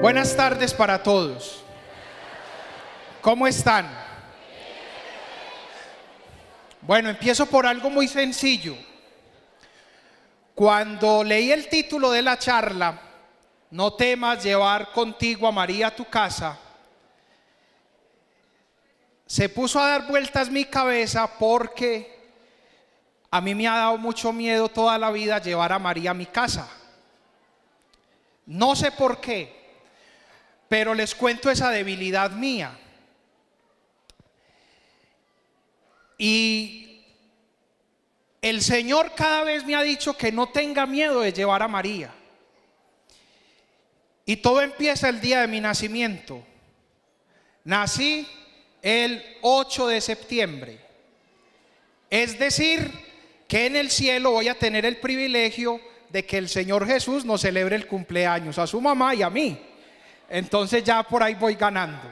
Buenas tardes para todos. ¿Cómo están? Bueno, empiezo por algo muy sencillo. Cuando leí el título de la charla, no temas llevar contigo a María a tu casa, se puso a dar vueltas mi cabeza porque a mí me ha dado mucho miedo toda la vida llevar a María a mi casa. No sé por qué, pero les cuento esa debilidad mía. Y el Señor cada vez me ha dicho que no tenga miedo de llevar a María. Y todo empieza el día de mi nacimiento. Nací el 8 de septiembre. Es decir, que en el cielo voy a tener el privilegio de que el Señor Jesús nos celebre el cumpleaños a su mamá y a mí. Entonces ya por ahí voy ganando.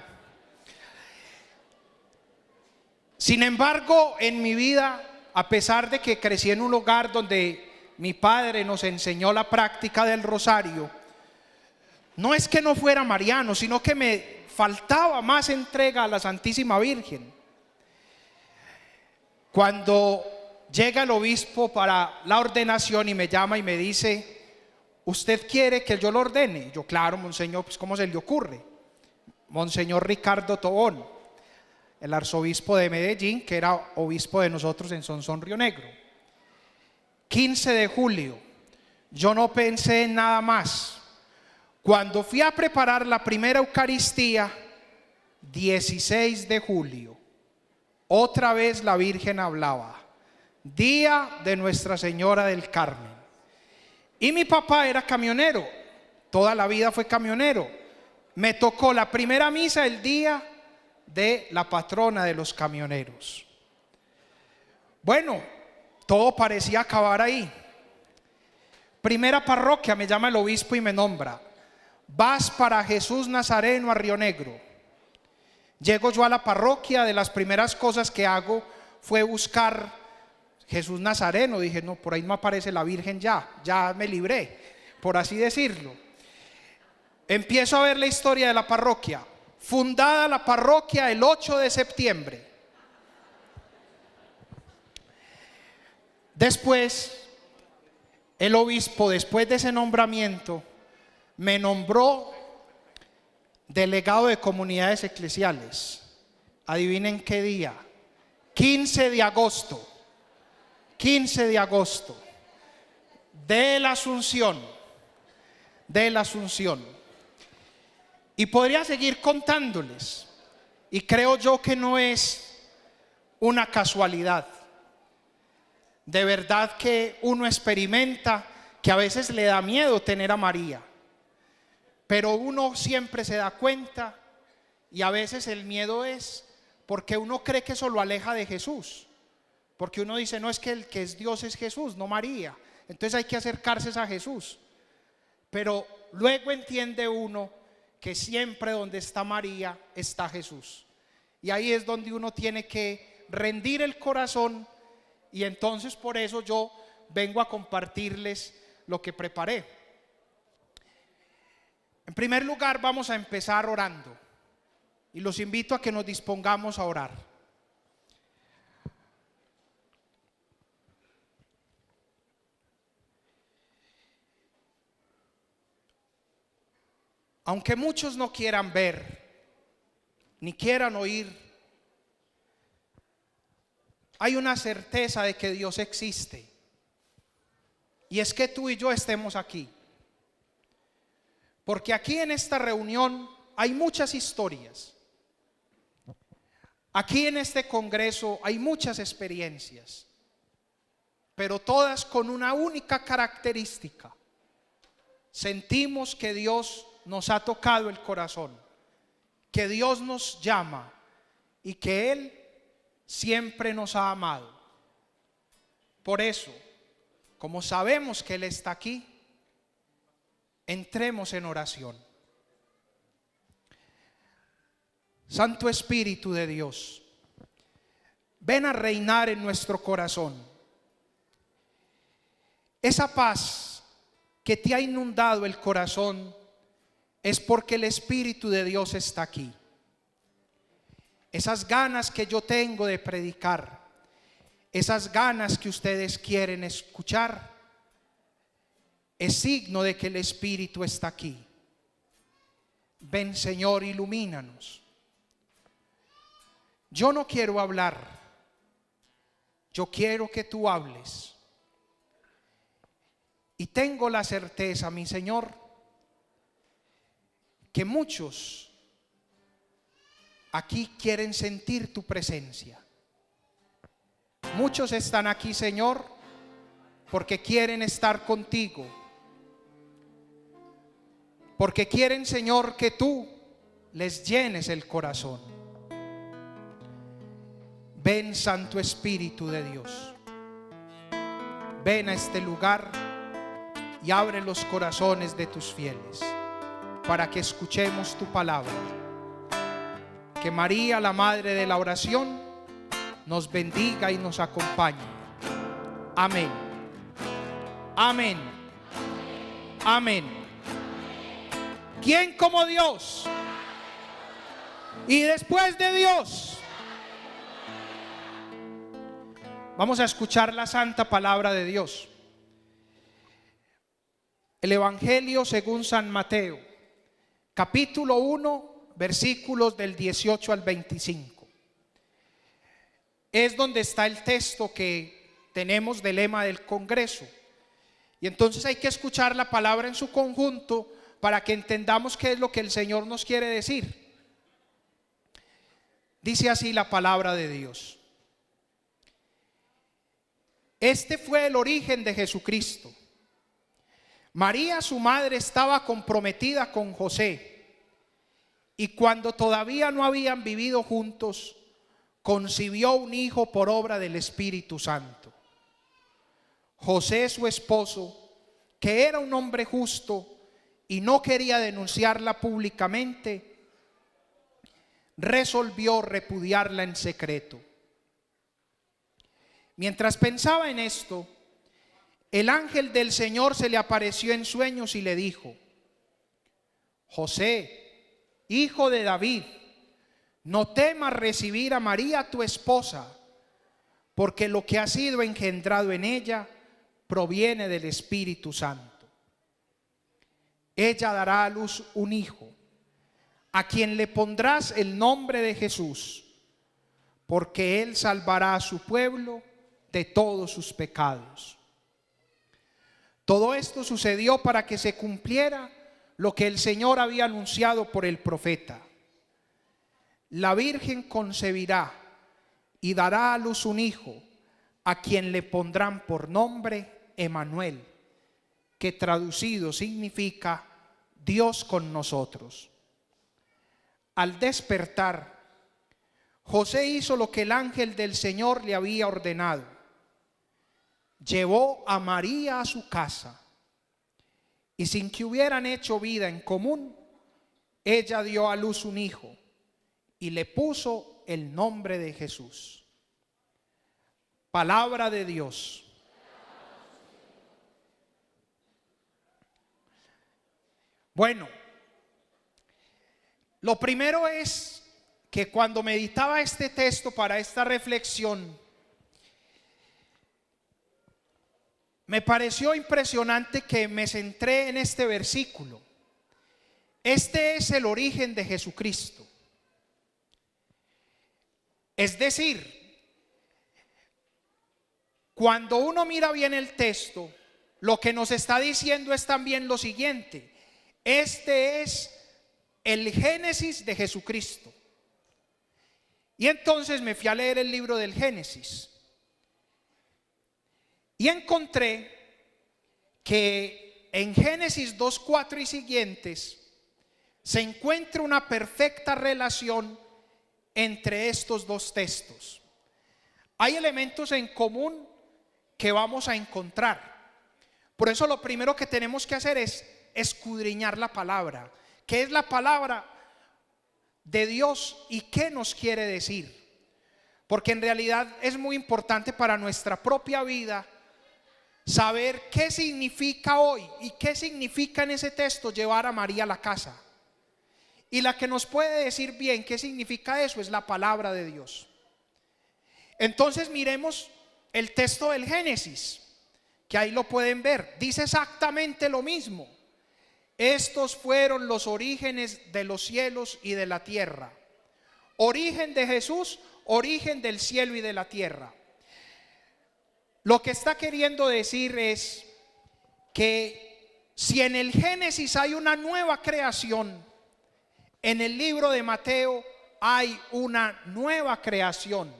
Sin embargo, en mi vida, a pesar de que crecí en un hogar donde mi padre nos enseñó la práctica del rosario, no es que no fuera mariano, sino que me faltaba más entrega a la Santísima Virgen. Cuando llega el obispo para la ordenación y me llama y me dice: ¿usted quiere que yo lo ordene? Yo, claro, monseñor, pues ¿cómo se le ocurre? Monseñor Ricardo Tobón, el arzobispo de Medellín, que era obispo de nosotros en Sonsón, Río Negro. 15 de julio, yo no pensé en nada más. Cuando fui a preparar la primera Eucaristía, 16 de julio, otra vez la Virgen hablaba, día de Nuestra Señora del Carmen. Y mi papá era camionero, toda la vida fue camionero. Me tocó la primera misa el día de la patrona de los camioneros. Bueno, todo parecía acabar ahí. Primera parroquia, me llama el obispo y me nombra: vas para Jesús Nazareno a Río Negro. Llego yo a la parroquia, de las primeras cosas que hago fue buscar Jesús Nazareno. Dije, no, por ahí no aparece la Virgen, ya me libré, por así decirlo. Empiezo a ver la historia de la parroquia. Fundada la parroquia el 8 de septiembre. Después, el obispo, después de ese nombramiento, me nombró delegado de comunidades eclesiales. Adivinen qué día: 15 de agosto. 15 de agosto de la Asunción. Y podría seguir contándoles, y creo yo que no es una casualidad. De verdad que uno experimenta que a veces le da miedo tener a María, pero uno siempre se da cuenta, y a veces el miedo es porque uno cree que eso lo aleja de Jesús, porque uno dice, no, es que el que es Dios es Jesús, no María, entonces hay que acercarse a Jesús. Pero luego entiende uno que siempre donde está María está Jesús, y ahí es donde uno tiene que rendir el corazón. Y entonces por eso yo vengo a compartirles lo que preparé. En primer lugar, vamos a empezar orando, y los invito a que nos dispongamos a orar. Aunque muchos no quieran ver ni quieran oír, hay una certeza de que Dios existe, y es que tú y yo estemos aquí, porque aquí en esta reunión hay muchas historias. Aquí en este congreso hay muchas experiencias, pero todas con una única característica: sentimos que Dios nos ha tocado el corazón, que Dios nos llama y que Él siempre nos ha amado. Por eso, como sabemos que Él está aquí, entremos en oración. Santo Espíritu de Dios, ven a reinar en nuestro corazón. Esa paz que te ha inundado el corazón es porque el Espíritu de Dios está aquí. Esas ganas que yo tengo de predicar, esas ganas que ustedes quieren escuchar, es signo de que el Espíritu está aquí. Ven, Señor, ilumínanos. Yo no quiero hablar, yo quiero que tú hables. Y tengo la certeza, mi Señor, que muchos aquí quieren sentir tu presencia. Muchos están aquí, Señor, porque quieren estar contigo. Porque quieren, Señor, que tú les llenes el corazón. Ven, Santo Espíritu de Dios. Ven a este lugar y abre los corazones de tus fieles para que escuchemos tu palabra. Que María, la Madre de la oración, nos bendiga y nos acompañe. Amén. Amén. Amén. ¿Quién como Dios? Y después de Dios, vamos a escuchar la santa palabra de Dios. El Evangelio según San Mateo, capítulo 1, versículos del 18 al 25. Es donde está el texto que tenemos del lema del Congreso. Y entonces hay que escuchar la palabra en su conjunto para que entendamos qué es lo que el Señor nos quiere decir. Dice así la palabra de Dios. Este fue el origen de Jesucristo. María, su madre, estaba comprometida con José, y cuando todavía no habían vivido juntos, concibió un hijo por obra del Espíritu Santo. José, su esposo, que era un hombre justo y no quería denunciarla públicamente, resolvió repudiarla en secreto. Mientras pensaba en esto, el ángel del Señor se le apareció en sueños y le dijo: José, hijo de David, no temas recibir a María tu esposa, porque lo que ha sido engendrado en ella proviene del Espíritu Santo. Ella dará a luz un hijo, a quien le pondrás el nombre de Jesús, porque él salvará a su pueblo de todos sus pecados. Todo esto sucedió para que se cumpliera lo que el Señor había anunciado por el profeta. La Virgen concebirá y dará a luz un hijo, a quien le pondrán por nombre Emmanuel, que traducido significa Dios con nosotros. Al despertar, José hizo lo que el ángel del Señor le había ordenado. Llevó a María a su casa, y sin que hubieran hecho vida en común, ella dio a luz un hijo y le puso el nombre de Jesús. Palabra de Dios. Bueno, lo primero es que cuando meditaba este texto para esta reflexión, me pareció impresionante que me centré en este versículo. Este es el origen de Jesucristo. Es decir, cuando uno mira bien el texto, lo que nos está diciendo es también lo siguiente: este es el Génesis de Jesucristo. Y entonces me fui a leer el libro del Génesis y encontré que en Génesis 2:4 y siguientes se encuentra una perfecta relación entre estos dos textos. Hay elementos en común que vamos a encontrar. Por eso lo primero que tenemos que hacer es escudriñar la palabra. ¿Qué es la palabra de Dios y qué nos quiere decir? Porque en realidad es muy importante para nuestra propia vida saber qué significa hoy y qué significa en ese texto llevar a María a la casa. Y la que nos puede decir bien qué significa eso es la palabra de Dios. Entonces miremos el texto del Génesis, que ahí lo pueden ver. Dice exactamente lo mismo. Estos fueron los orígenes de los cielos y de la tierra. Origen de Jesús, origen del cielo y de la tierra. Lo que está queriendo decir es que si en el Génesis hay una nueva creación, en el libro de Mateo hay una nueva creación.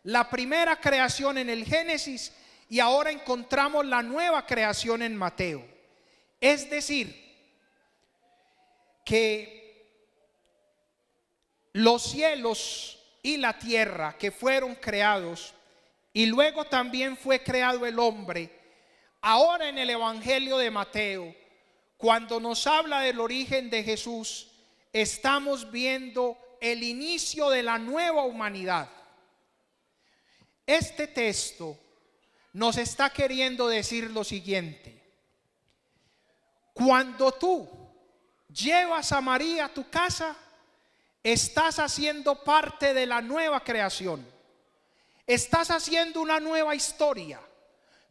La primera creación en el Génesis y ahora encontramos la nueva creación en Mateo. Es decir, que los cielos y la tierra que fueron creados y luego también fue creado el hombre, ahora en el Evangelio de Mateo, cuando nos habla del origen de Jesús, estamos viendo el inicio de la nueva humanidad. Este texto nos está queriendo decir lo siguiente: cuando tú llevas a María a tu casa, estás haciendo parte de la nueva creación. Estás haciendo una nueva historia.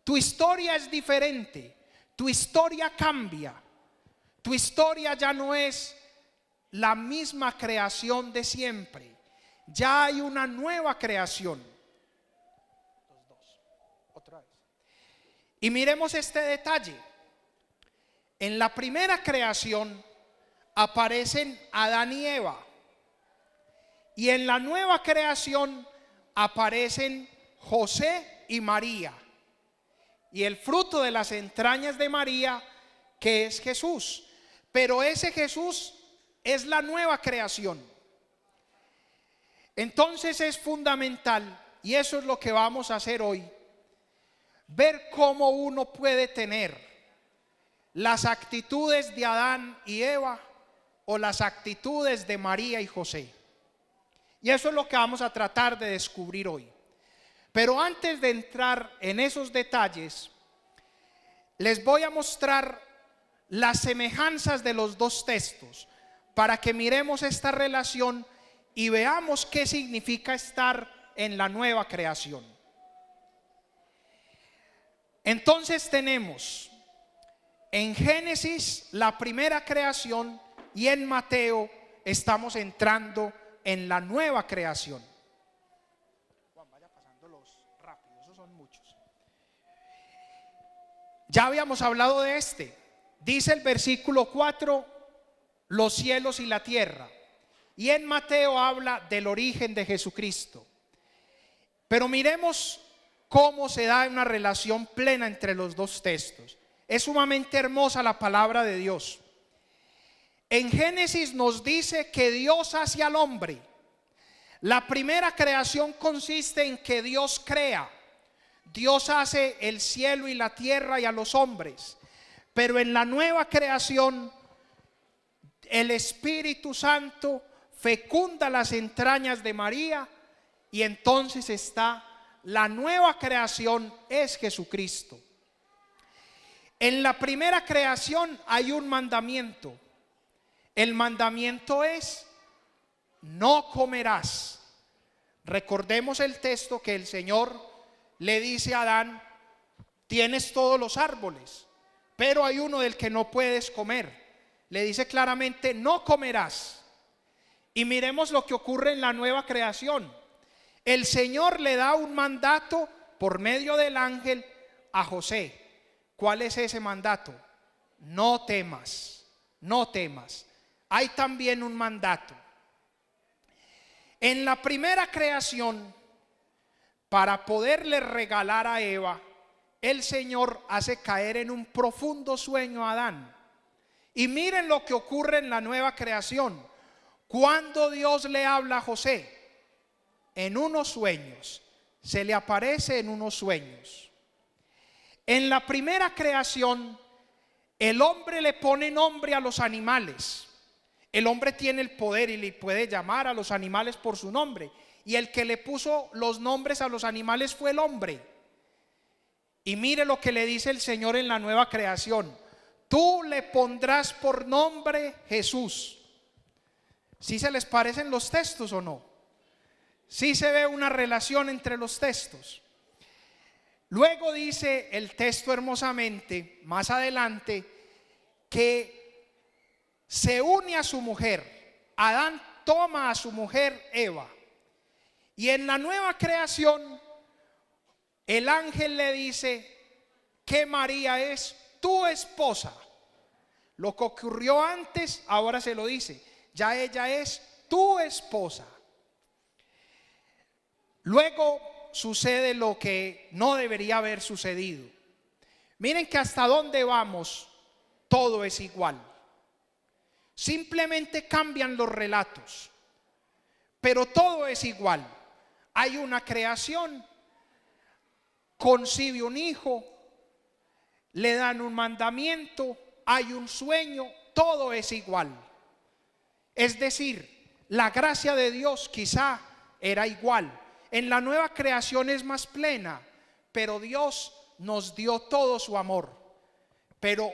Tu historia es diferente. Tu historia cambia. Tu historia ya no es la misma creación de siempre. Ya hay una nueva creación. Otra vez. Y miremos este detalle. En la primera creación aparecen Adán y Eva. Y en la nueva creación aparecen José y María. Y el fruto de las entrañas de María, que es Jesús. Pero ese Jesús es la nueva creación. Entonces es fundamental, y eso es lo que vamos a hacer hoy, ver cómo uno puede tener las actitudes de Adán y Eva o las actitudes de María y José. Y eso es lo que vamos a tratar de descubrir hoy. Pero antes de entrar en esos detalles, les voy a mostrar las semejanzas de los dos textos para que miremos esta relación y veamos qué significa estar en la nueva creación. Entonces tenemos en Génesis la primera creación y en Mateo estamos entrando en la nueva creación. Juan, vaya pasándolos rápido, esos son muchos. Ya habíamos hablado de este. Dice el versículo 4, los cielos y la tierra. Y en Mateo habla del origen de Jesucristo. Pero miremos cómo se da una relación plena entre los dos textos. Es sumamente hermosa la palabra de Dios. En Génesis nos dice que Dios hace al hombre. La primera creación consiste en que Dios crea. Dios hace el cielo y la tierra y a los hombres. Pero en la nueva creación, el Espíritu Santo fecunda las entrañas de María y entonces está la nueva creación, es Jesucristo. En la primera creación hay un mandamiento. El mandamiento es: no comerás. Recordemos el texto que el Señor le dice a Adán: tienes todos los árboles, pero hay uno del que no puedes comer. Le dice claramente: no comerás. Y miremos lo que ocurre en la nueva creación. El Señor le da un mandato por medio del ángel a José. ¿Cuál es ese mandato? No temas, no temas. Hay también un mandato. En la primera creación, para poderle regalar a Eva, el Señor hace caer en un profundo sueño a Adán. Y miren lo que ocurre en la nueva creación. Cuando Dios le habla a José, en unos sueños, se le aparece en unos sueños. En la primera creación, el hombre le pone nombre a los animales. El hombre tiene el poder y le puede llamar a los animales por su nombre. Y el que le puso los nombres a los animales fue el hombre. Y mire lo que le dice el Señor en la nueva creación: tú le pondrás por nombre Jesús. ¿Sí se les parecen los textos o no? ¿Sí se ve una relación entre los textos? Luego dice el texto hermosamente, más adelante, que se une a su mujer. Adán toma a su mujer Eva. Y en la nueva creación, el ángel le dice que María es tu esposa. Lo que ocurrió antes, ahora se lo dice. Ya ella es tu esposa. Luego sucede lo que no debería haber sucedido. Miren que hasta dónde vamos, todo es igual. Simplemente cambian los relatos, pero todo es igual. Hay una creación, concibe un hijo, le dan un mandamiento, hay un sueño, todo es igual. Es decir, la gracia de Dios quizá era igual. En la nueva creación es más plena, pero Dios nos dio todo su amor. Pero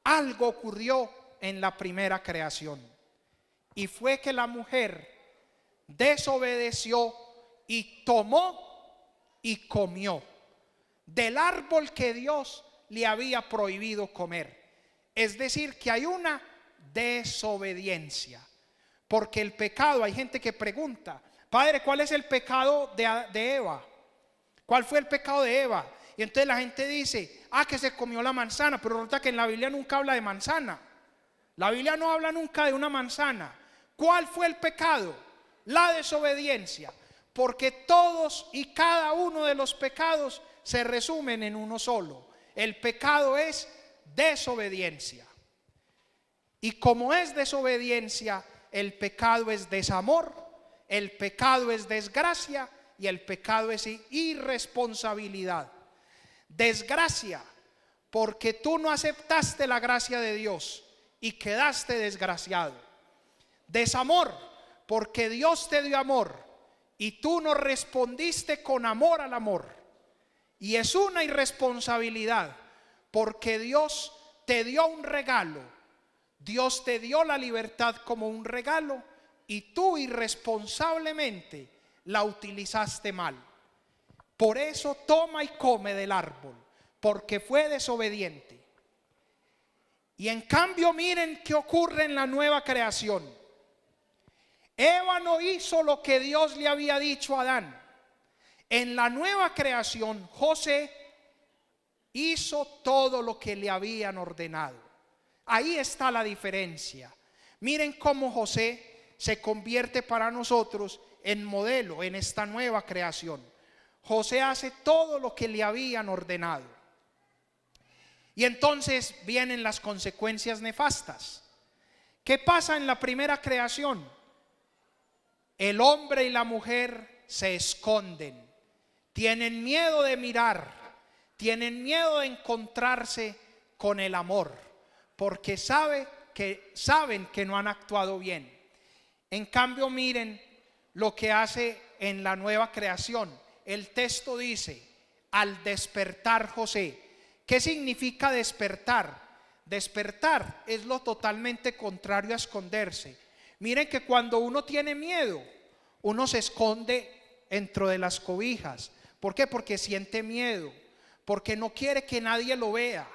algo ocurrió en la primera creación, y fue que la mujer desobedeció y tomó y comió del árbol que Dios le había prohibido comer. Es decir, que hay una desobediencia, porque el pecado, hay gente que pregunta: Padre, ¿cuál es el pecado de Eva? ¿Cuál fue el pecado de Eva? Y entonces la gente dice: que se comió la manzana. Pero resulta que en la Biblia nunca habla de manzana. La Biblia no habla nunca de una manzana. ¿Cuál fue el pecado? La desobediencia. Porque todos y cada uno de los pecados se resumen en uno solo. El pecado es desobediencia. Y como es desobediencia, el pecado es desamor, el pecado es desgracia y el pecado es irresponsabilidad. Desgracia, porque tú no aceptaste la gracia de Dios y quedaste desgraciado. Desamor, porque Dios te dio amor y tú no respondiste con amor al amor. Y es una irresponsabilidad, porque Dios te dio un regalo. Dios te dio la libertad como un regalo y tú irresponsablemente la utilizaste mal. Por eso toma y come del árbol, porque fue desobediente. Y en cambio, miren qué ocurre en la nueva creación. Eva no hizo lo que Dios le había dicho a Adán. En la nueva creación, José hizo todo lo que le habían ordenado. Ahí está la diferencia. Miren cómo José se convierte para nosotros en modelo en esta nueva creación. José hace todo lo que le habían ordenado. Y entonces vienen las consecuencias nefastas. ¿Qué pasa en la primera creación? El hombre y la mujer se esconden, tienen miedo de mirar, tienen miedo de encontrarse con el amor, porque saben que no han actuado bien. En cambio, miren lo que hace en la nueva creación. El texto dice: al despertar José. ¿Qué significa despertar? Despertar es lo totalmente contrario a esconderse. Miren que cuando uno tiene miedo, uno se esconde dentro de las cobijas. ¿Por qué? Porque siente miedo, porque no quiere que nadie lo vea.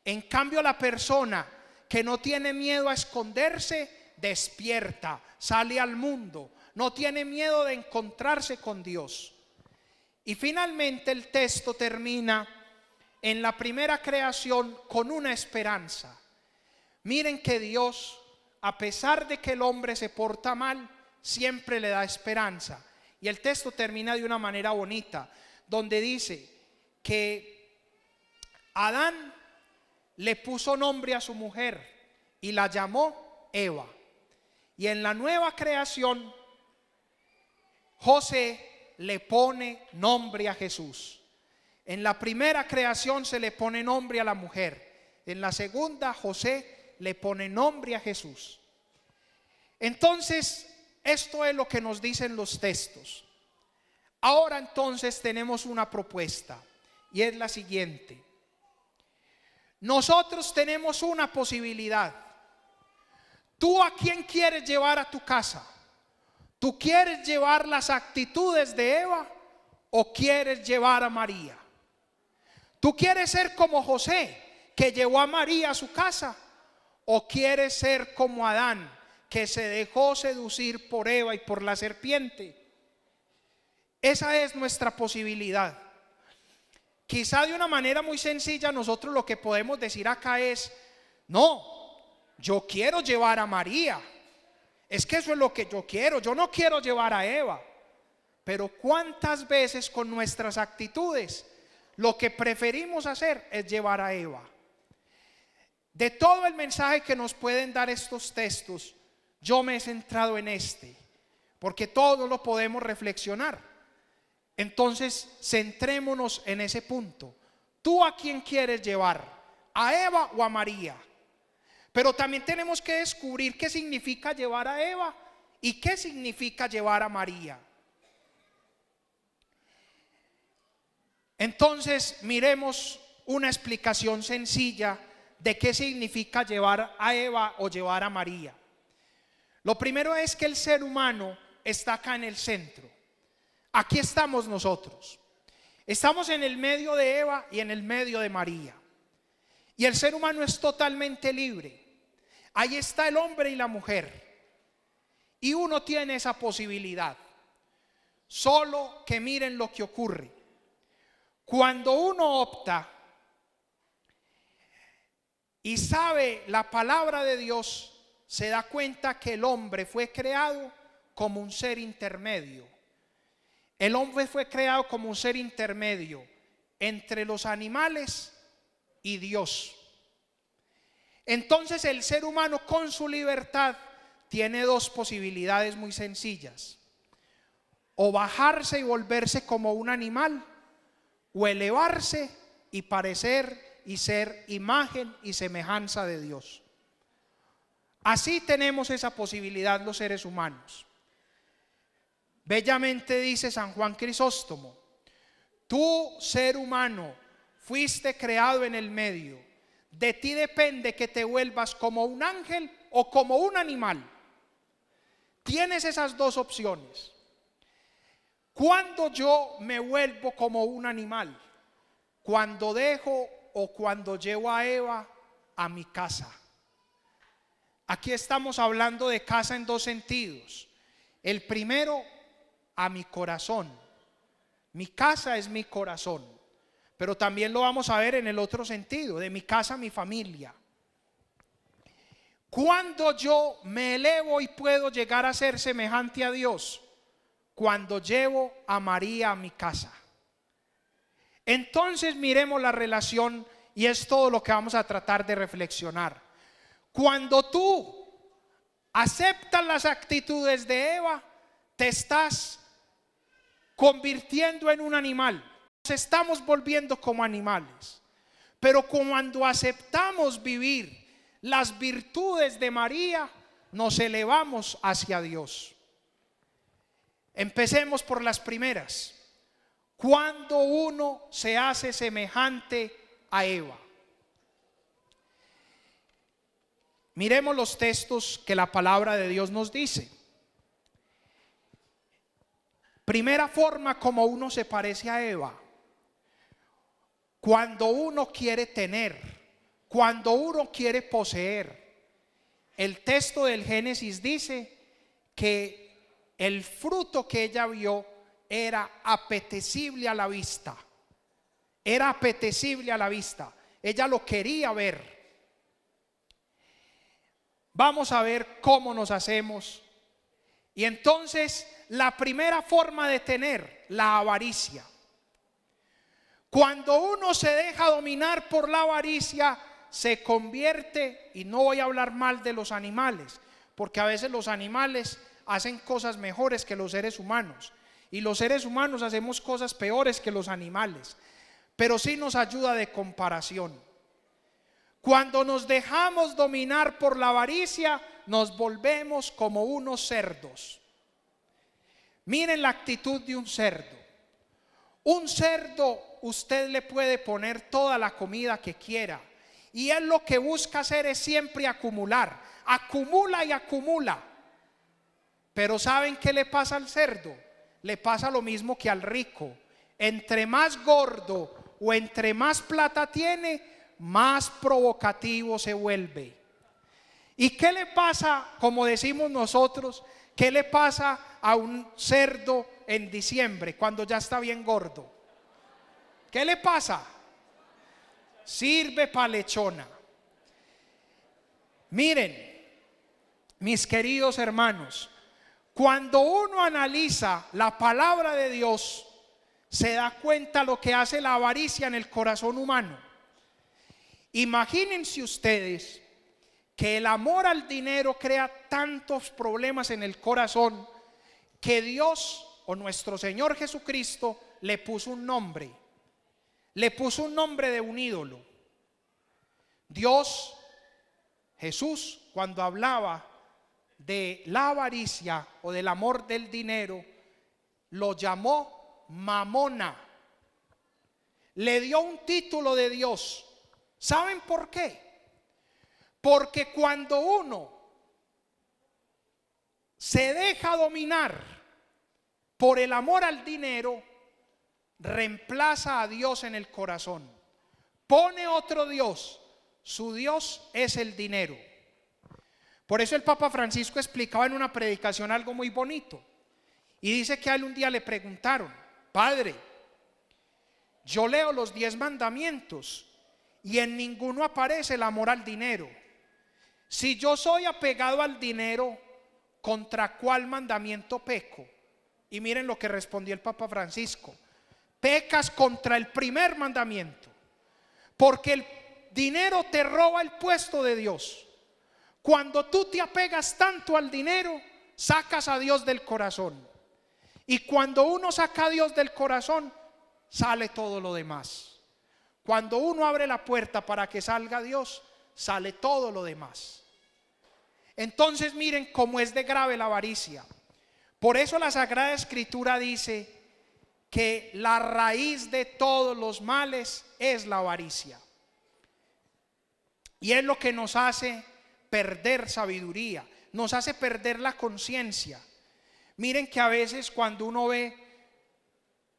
En cambio, la persona que no tiene miedo a esconderse, despierta, sale al mundo, no tiene miedo de encontrarse con Dios. Y finalmente el texto termina en la primera creación con una esperanza. Miren que Dios, a pesar de que el hombre se porta mal, siempre le da esperanza. Y el texto termina de una manera bonita, donde dice que Adán le puso nombre a su mujer y la llamó Eva. Y en la nueva creación, José le pone nombre a Jesús. En la primera creación se le pone nombre a la mujer. En la segunda, José le pone nombre a Jesús. Entonces, esto es lo que nos dicen los textos. Ahora entonces tenemos una propuesta, y es la siguiente. Nosotros tenemos una posibilidad. ¿Tú a quién quieres llevar a tu casa? ¿Tú quieres llevar las actitudes de Eva o quieres llevar a María? ¿Tú quieres ser como José, que llevó a María a su casa? ¿O quieres ser como Adán, que se dejó seducir por Eva y por la serpiente? Esa es nuestra posibilidad. Quizá de una manera muy sencilla nosotros lo que podemos decir acá es: no, yo quiero llevar a María. Es que eso es lo que yo quiero. Yo no quiero llevar a Eva. Pero ¿cuántas veces con nuestras actitudes lo que preferimos hacer es llevar a Eva? De todo el mensaje que nos pueden dar estos textos, yo me he centrado en este, porque todo lo podemos reflexionar. Entonces, centrémonos en ese punto. ¿Tú a quién quieres llevar? ¿A Eva o a María? Pero también tenemos que descubrir qué significa llevar a Eva y qué significa llevar a María. Entonces, miremos una explicación sencilla de qué significa llevar a Eva o llevar a María. Lo primero es que el ser humano está acá en el centro. Aquí estamos nosotros. Estamos en el medio de Eva y en el medio de María. Y el ser humano es totalmente libre. Ahí está el hombre y la mujer. Y uno tiene esa posibilidad. Solo que miren lo que ocurre. Cuando uno opta y sabe la palabra de Dios, se da cuenta que el hombre fue creado como un ser intermedio. El hombre fue creado como un ser intermedio entre los animales y Dios. Entonces el ser humano con su libertad tiene dos posibilidades muy sencillas: o bajarse y volverse como un animal, o elevarse y parecer y ser imagen y semejanza de Dios. Así tenemos esa posibilidad los seres humanos. Bellamente dice San Juan Crisóstomo: tú, ser humano, fuiste creado en el medio. De ti depende que te vuelvas como un ángel o como un animal. Tienes esas dos opciones. ¿Cuándo yo me vuelvo como un animal? Cuando dejo o cuando llevo a Eva a mi casa. Aquí estamos hablando de casa en dos sentidos. El primero, a mi corazón. Mi casa es mi corazón. Pero también lo vamos a ver en el otro sentido, de mi casa a mi familia. Cuando yo me elevo y puedo llegar a ser semejante a Dios, cuando llevo a María a mi casa. Entonces miremos la relación, y es todo lo que vamos a tratar de reflexionar. Cuando tú aceptas las actitudes de Eva, te estás convirtiendo en un animal. Nos estamos volviendo como animales. Pero cuando aceptamos vivir las virtudes de María, nos elevamos hacia Dios. Empecemos por las primeras. Cuando uno se hace semejante a Eva. Miremos los textos que la palabra de Dios nos dice. Primera forma como uno se parece a Eva: cuando uno quiere tener, cuando uno quiere poseer. El texto del Génesis dice que el fruto que ella vio era apetecible a la vista. Era apetecible a la vista. Ella lo quería ver. Vamos a ver cómo nos hacemos. Y entonces, la primera forma de tener, la avaricia. Cuando uno se deja dominar por la avaricia, se convierte, y no voy a hablar mal de los animales, porque a veces los animales hacen cosas mejores que los seres humanos, y los seres humanos hacemos cosas peores que los animales, pero sí nos ayuda de comparación. Cuando nos dejamos dominar por la avaricia, nos volvemos como unos cerdos. Miren la actitud de un cerdo. Un cerdo, usted le puede poner toda la comida que quiera, Y él lo que busca hacer es siempre acumular. Acumula y acumula. Pero ¿saben qué le pasa al cerdo? Le pasa lo mismo que al rico. Entre más gordo o entre más plata tiene, más provocativo se vuelve. ¿Y qué le pasa, como decimos nosotros, qué le pasa a un cerdo en diciembre cuando ya está bien gordo? ¿Qué le pasa? Sirve pa' lechona. Miren, mis queridos hermanos, cuando uno analiza la palabra de Dios, se da cuenta lo que hace la avaricia en el corazón humano. Imagínense ustedes que el amor al dinero crea tantos problemas en el corazón que Dios o nuestro Señor Jesucristo le puso un nombre. Le puso un nombre de un ídolo. Dios, Jesús, cuando hablaba de la avaricia o del amor del dinero, lo llamó Mamona. Le dio un título de Dios. ¿Saben por qué? Porque cuando uno se deja dominar por el amor al dinero, reemplaza a Dios en el corazón. Pone otro Dios. Su Dios es el dinero. Por eso el Papa Francisco explicaba en una predicación algo muy bonito. Y dice que a él un día le preguntaron: Padre, yo leo los 10 mandamientos y en ninguno aparece el amor al dinero. Si yo soy apegado al dinero, ¿contra cuál mandamiento peco? Y miren lo que respondió el Papa Francisco: pecas contra el primer mandamiento, porque el dinero te roba el puesto de Dios. Cuando tú te apegas tanto al dinero, sacas a Dios del corazón. Y cuando uno saca a Dios del corazón, sale todo lo demás. Cuando uno abre la puerta para que salga Dios, sale todo lo demás. Entonces miren cómo es de grave la avaricia. Por eso la Sagrada Escritura dice que la raíz de todos los males es la avaricia. Y es lo que nos hace perder sabiduría, nos hace perder la conciencia. Miren que a veces cuando uno ve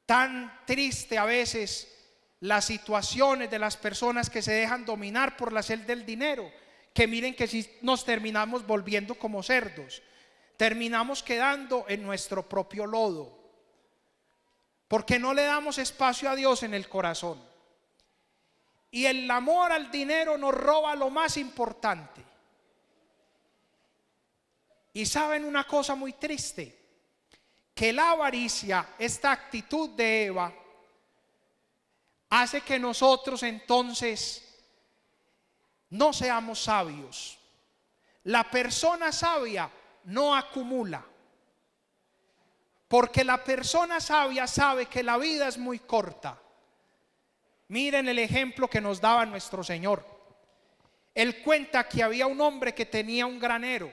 tan triste a veces las situaciones de las personas que se dejan dominar por la sed del dinero, que miren que si nos terminamos volviendo como cerdos, terminamos quedando en nuestro propio lodo, porque no le damos espacio a Dios en el corazón. Y el amor al dinero nos roba lo más importante. Y saben una cosa muy triste, que la avaricia, esta actitud de Eva, hace que nosotros entonces no seamos sabios. La persona sabia no acumula, porque la persona sabia sabe que la vida es muy corta. Miren el ejemplo que nos daba nuestro Señor. Él cuenta que había un hombre que tenía un granero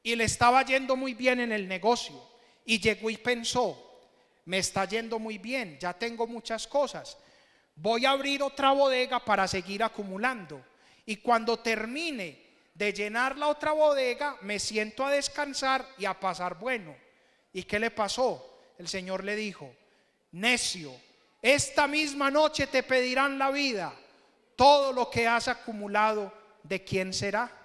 y le estaba yendo muy bien en el negocio, y llegó y pensó: me está yendo muy bien, ya tengo muchas cosas, voy a abrir otra bodega para seguir acumulando, y cuando termine de llenar la otra bodega me siento a descansar y a pasar bueno. ¿Y qué le pasó? El Señor le dijo: necio, esta misma noche te pedirán la vida, todo lo que has acumulado, ¿de quién será?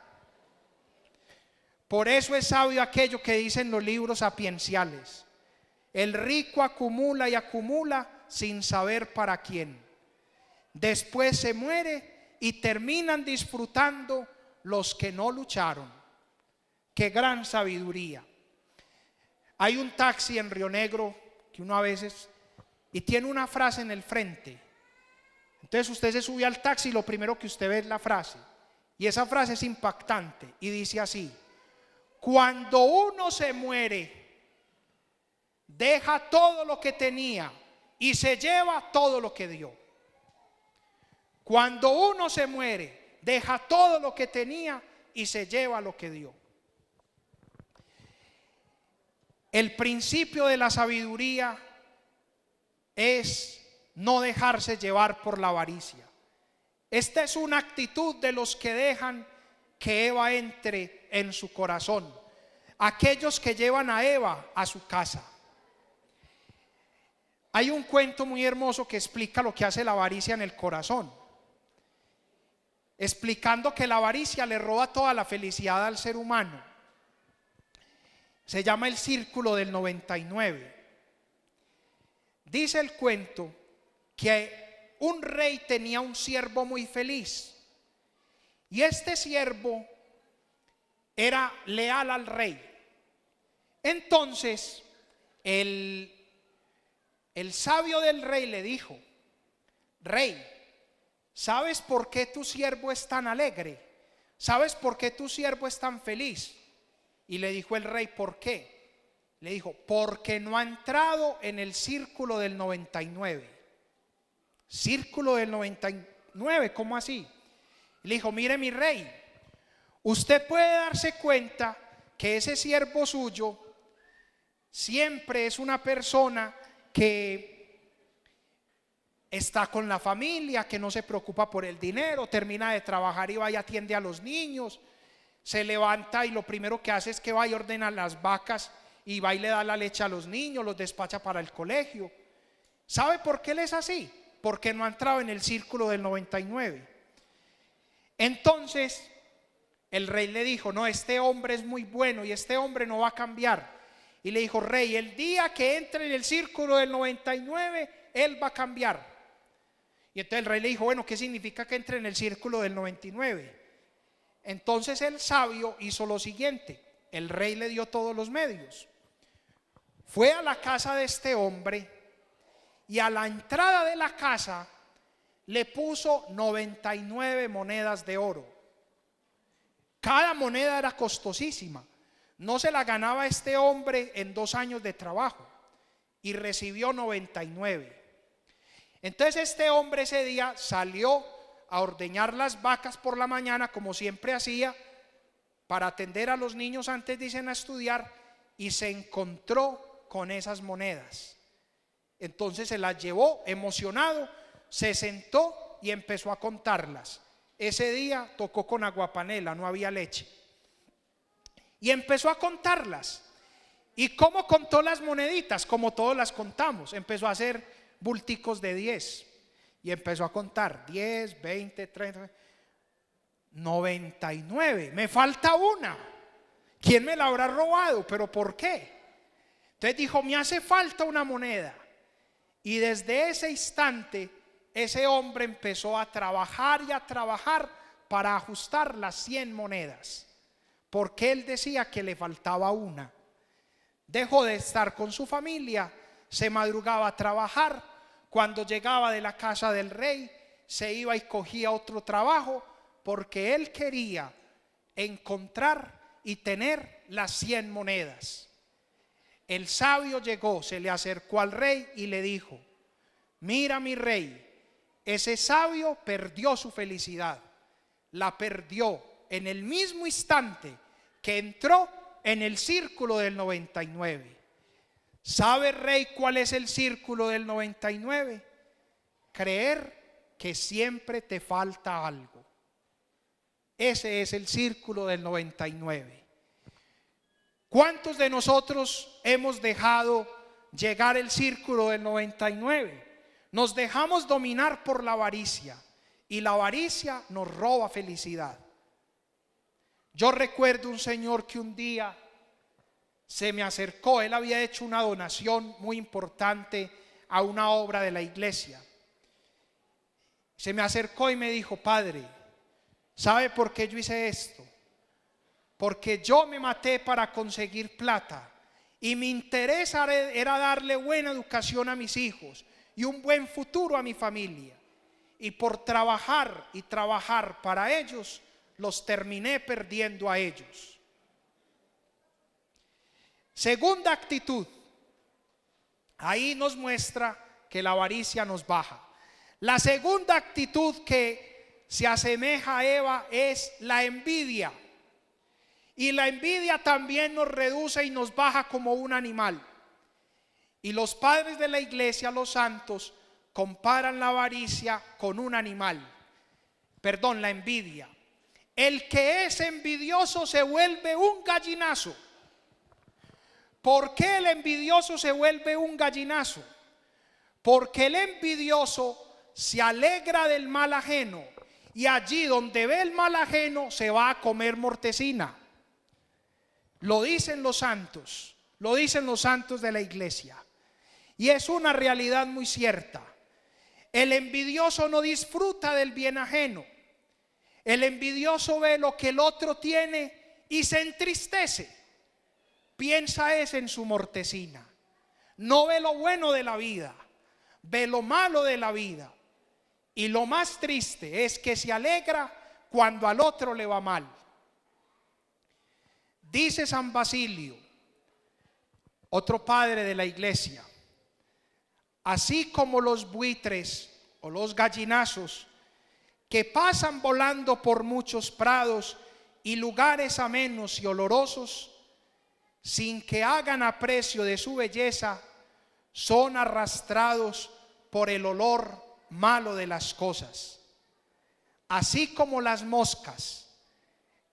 Por eso es sabio aquello que dicen los libros sapienciales: el rico acumula y acumula sin saber para quién. Después se muere y terminan disfrutando los que no lucharon. Qué gran sabiduría. Hay un taxi en Río Negro que uno a veces, y tiene una frase en el frente. Entonces usted se sube al taxi y lo primero que usted ve es la frase, y esa frase es impactante y dice así: cuando uno se muere, deja todo lo que tenía y se lleva todo lo que dio. Cuando uno se muere, deja todo lo que tenía y se lleva lo que dio. El principio de la sabiduría es no dejarse llevar por la avaricia. Esta es una actitud de los que dejan que Eva entre en su corazón, aquellos que llevan a Eva a su casa. Hay un cuento muy hermoso que explica lo que hace la avaricia en el corazón, explicando que la avaricia le roba toda la felicidad al ser humano. Se llama el círculo del 99. Dice el cuento que un rey tenía un siervo muy feliz, y este siervo era leal al rey. Entonces el sabio del rey le dijo: rey, ¿sabes por qué tu siervo es tan alegre? ¿Sabes por qué tu siervo es tan feliz? Y le dijo el rey: ¿por qué? Le dijo: porque no ha entrado en el círculo del 99. Círculo del 99, ¿cómo así? Le dijo: mire mi rey, usted puede darse cuenta que ese siervo suyo siempre es una persona que está con la familia, que no se preocupa por el dinero, termina de trabajar y va y atiende a los niños, se levanta y lo primero que hace es que va y ordena las vacas y va y le da la leche a los niños, los despacha para el colegio. ¿Sabe por qué él es así? Porque no ha entrado en el círculo del 99. Entonces el rey le dijo: no, este hombre es muy bueno y este hombre no va a cambiar. Y le dijo: rey, el día que entre en el círculo del 99, él va a cambiar. Y entonces el rey le dijo: bueno, ¿qué significa que entre en el círculo del 99? Entonces el sabio hizo lo siguiente: el rey le dio todos los medios. Fue a la casa de este hombre y a la entrada de la casa le puso 99 monedas de oro. Cada moneda era costosísima. No se la ganaba este hombre en 2 años de trabajo, y recibió 99. Entonces este hombre ese día salió a ordeñar las vacas por la mañana, como siempre hacía, para atender a los niños antes de irse a estudiar, y se encontró con esas monedas. Entonces se las llevó emocionado, se sentó y empezó a contarlas. Ese día tocó con aguapanela, no había leche, y empezó a contarlas. ¿Y cómo contó las moneditas? Como todos las contamos. Empezó a hacer bulticos de 10 y empezó a contar 10, 20, 30, 99. Me falta una. ¿Quién me la habrá robado? ¿Pero por qué? Entonces dijo: me hace falta una moneda. Y desde ese instante ese hombre empezó a trabajar y a trabajar para ajustar las 100 monedas, porque él decía que le faltaba una. Dejó de estar con su familia, se madrugaba a trabajar. Cuando llegaba de la casa del rey, se iba y cogía otro trabajo, porque él quería encontrar y tener las 100 monedas. El sabio llegó, se le acercó al rey y le dijo: mira mi rey, ese sabio perdió su felicidad. La perdió en el mismo instante que entró en el círculo del 99. ¿Sabe, rey, cuál es el círculo del 99? Creer que siempre te falta algo. Ese es el círculo del 99. ¿Cuántos de nosotros hemos dejado llegar el círculo del 99? Nos dejamos dominar por la avaricia, y la avaricia nos roba felicidad. Yo recuerdo un señor que un día se me acercó. Él había hecho una donación muy importante a una obra de la iglesia. Se me acercó y me dijo: padre, ¿sabe por qué yo hice esto? Porque yo me maté para conseguir plata, y mi interés era darle buena educación a mis hijos y un buen futuro a mi familia. Y por trabajar y trabajar para ellos, los terminé perdiendo a ellos. Segunda actitud. Ahí nos muestra que la avaricia nos baja. La segunda actitud que se asemeja a Eva es la envidia. Y la envidia también nos reduce y nos baja como un animal. Y los padres de la iglesia, los santos, comparan la avaricia con un animal. perdón, la envidia. El que es envidioso se vuelve un gallinazo. ¿Por qué el envidioso se vuelve un gallinazo? Porque el envidioso se alegra del mal ajeno, y allí donde ve el mal ajeno se va a comer mortecina. Lo dicen los santos, lo dicen los santos de la iglesia, y es una realidad muy cierta. El envidioso no disfruta del bien ajeno. El envidioso ve lo que el otro tiene y se entristece. Piensa es en su mortecina. No ve lo bueno de la vida, ve lo malo de la vida. Y lo más triste es que se alegra cuando al otro le va mal. Dice San Basilio, otro padre de la iglesia: así como los buitres o los gallinazos que pasan volando por muchos prados y lugares amenos y olorosos, sin que hagan aprecio de su belleza, son arrastrados por el olor malo de las cosas. Así como las moscas,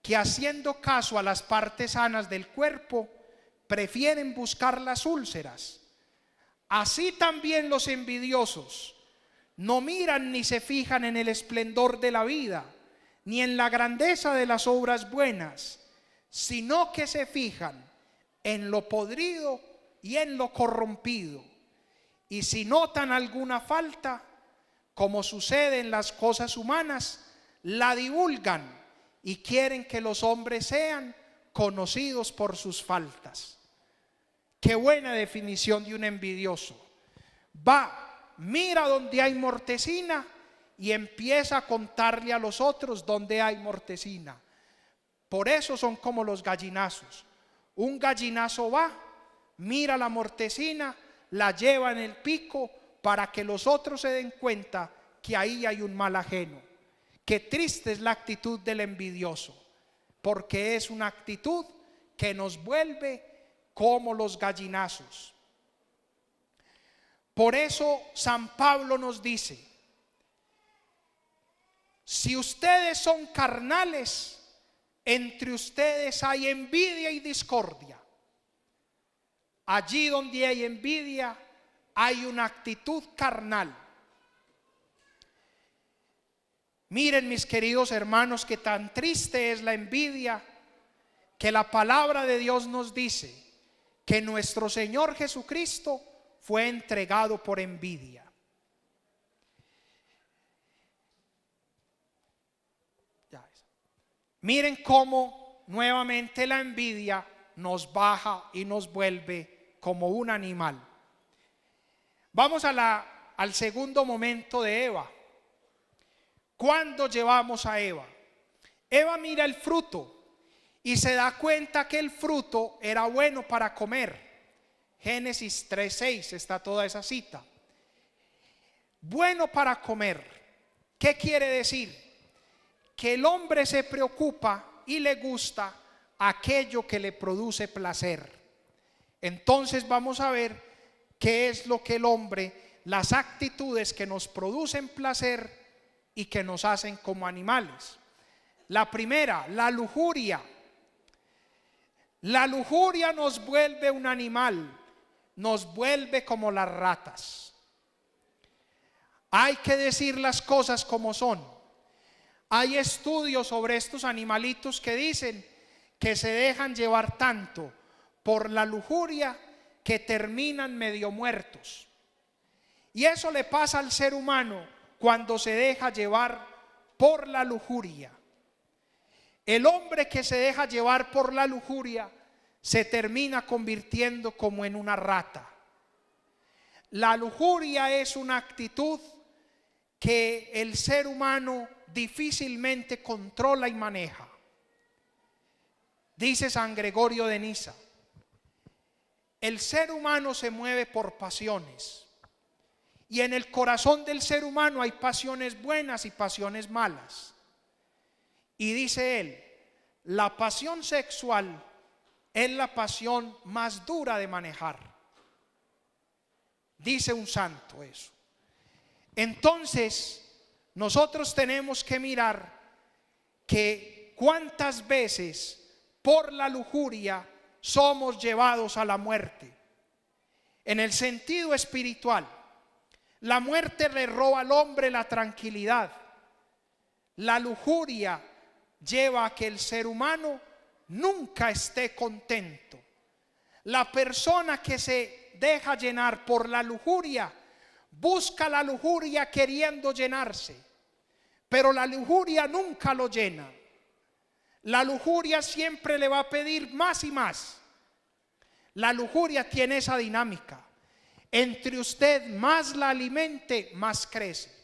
que haciendo caso a las partes sanas del cuerpo, prefieren buscar las úlceras, así también los envidiosos no miran ni se fijan en el esplendor de la vida, ni en la grandeza de las obras buenas, sino que se fijan en lo podrido y en lo corrompido. Y si notan alguna falta, como sucede en las cosas humanas, la divulgan y quieren que los hombres sean conocidos por sus faltas. Qué buena definición de un envidioso. Va, mira donde hay mortecina y empieza a contarle a los otros donde hay mortecina. Por eso son como los gallinazos. Un gallinazo va, mira la mortecina, la lleva en el pico para que los otros se den cuenta que ahí hay un mal ajeno. Qué triste es la actitud del envidioso, porque es una actitud que nos vuelve como los gallinazos. Por eso San Pablo nos dice: si ustedes son carnales, entre ustedes hay envidia y discordia. Allí donde hay envidia, hay una actitud carnal. Miren, mis queridos hermanos, que tan triste es la envidia, que la palabra de Dios nos dice que nuestro Señor Jesucristo fue entregado por envidia. Miren cómo nuevamente la envidia nos baja y nos vuelve como un animal. Vamos al segundo momento de Eva. ¿Cuándo llevamos a Eva? Eva mira el fruto y se da cuenta que el fruto era bueno para comer. Génesis 3:6 está toda esa cita. Bueno para comer. ¿Qué quiere decir? Que el hombre se preocupa y le gusta aquello que le produce placer. Entonces vamos a ver qué es lo que el hombre, las actitudes que nos producen placer y que nos hacen como animales. La primera, la lujuria. La lujuria nos vuelve un animal, nos vuelve como las ratas. Hay que decir las cosas como son. Hay estudios sobre estos animalitos que dicen que se dejan llevar tanto por la lujuria que terminan medio muertos. Y eso le pasa al ser humano cuando se deja llevar por la lujuria. El hombre que se deja llevar por la lujuria se termina convirtiendo como en una rata. La lujuria es una actitud que el ser humano difícilmente controla y maneja. Dice San Gregorio de Niza: el ser humano se mueve por pasiones, y en el corazón del ser humano hay pasiones buenas y pasiones malas. Y dice él: la pasión sexual es la pasión más dura de manejar. Dice un santo eso. Entonces, nosotros tenemos que mirar que cuántas veces por la lujuria somos llevados a la muerte. En el sentido espiritual, la muerte le roba al hombre la tranquilidad. La lujuria lleva a que el ser humano nunca esté contento. La persona que se deja llenar por la lujuria busca la lujuria queriendo llenarse, pero la lujuria nunca lo llena. La lujuria siempre le va a pedir más y más. La lujuria tiene esa dinámica. Entre usted más la alimente, más crece.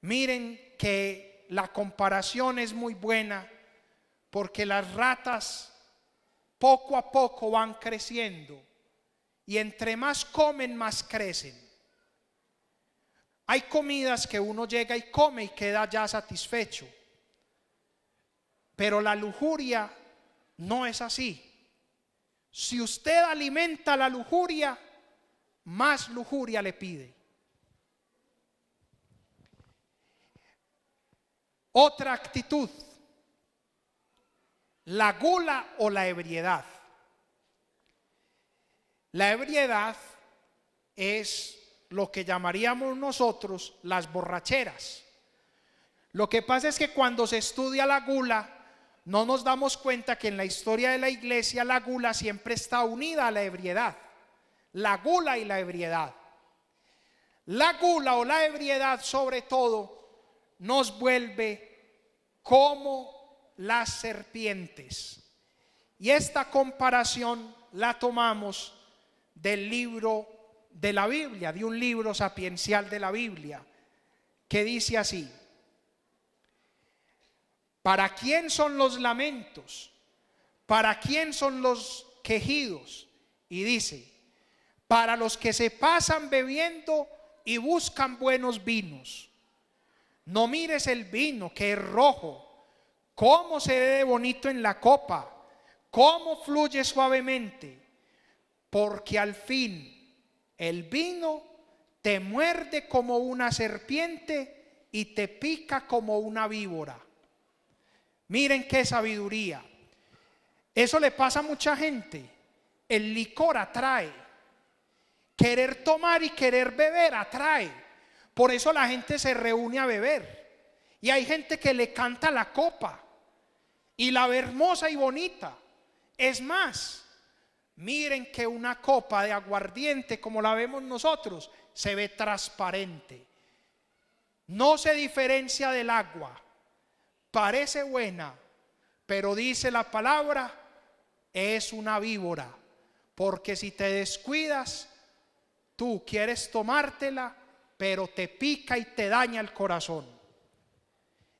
Miren que la comparación es muy buena, porque las ratas poco a poco van creciendo y entre más comen, más crecen. Hay comidas que uno llega y come y queda ya satisfecho, pero la lujuria no es así. Si usted alimenta la lujuria, más lujuria le pide. Otra actitud, la gula o la ebriedad. La ebriedad es lo que llamaríamos nosotros las borracheras. Lo que pasa es que cuando se estudia la gula, no nos damos cuenta que en la historia de la iglesia la gula siempre está unida a la ebriedad. La gula y la ebriedad. La gula o la ebriedad sobre todo nos vuelve como las serpientes. Y esta comparación la tomamos del libro de la Biblia, de un libro sapiencial de la Biblia, que dice así: ¿para quién son los lamentos? ¿Para quién son los quejidos? Y dice: para los que se pasan bebiendo y buscan buenos vinos. No mires el vino que es rojo, cómo se ve bonito en la copa, cómo fluye suavemente, porque al fin el vino te muerde como una serpiente y te pica como una víbora. Miren qué sabiduría. Eso le pasa a mucha gente. El licor atrae. Querer tomar y querer beber atrae. Por eso la gente se reúne a beber. Y hay gente que le canta la copa y la ve hermosa y bonita. Es más, miren que una copa de aguardiente como la vemos nosotros se ve transparente. No se diferencia del agua. Parece buena, pero dice la palabra, es una víbora. Porque si te descuidas, tú quieres tomártela, pero te pica y te daña el corazón.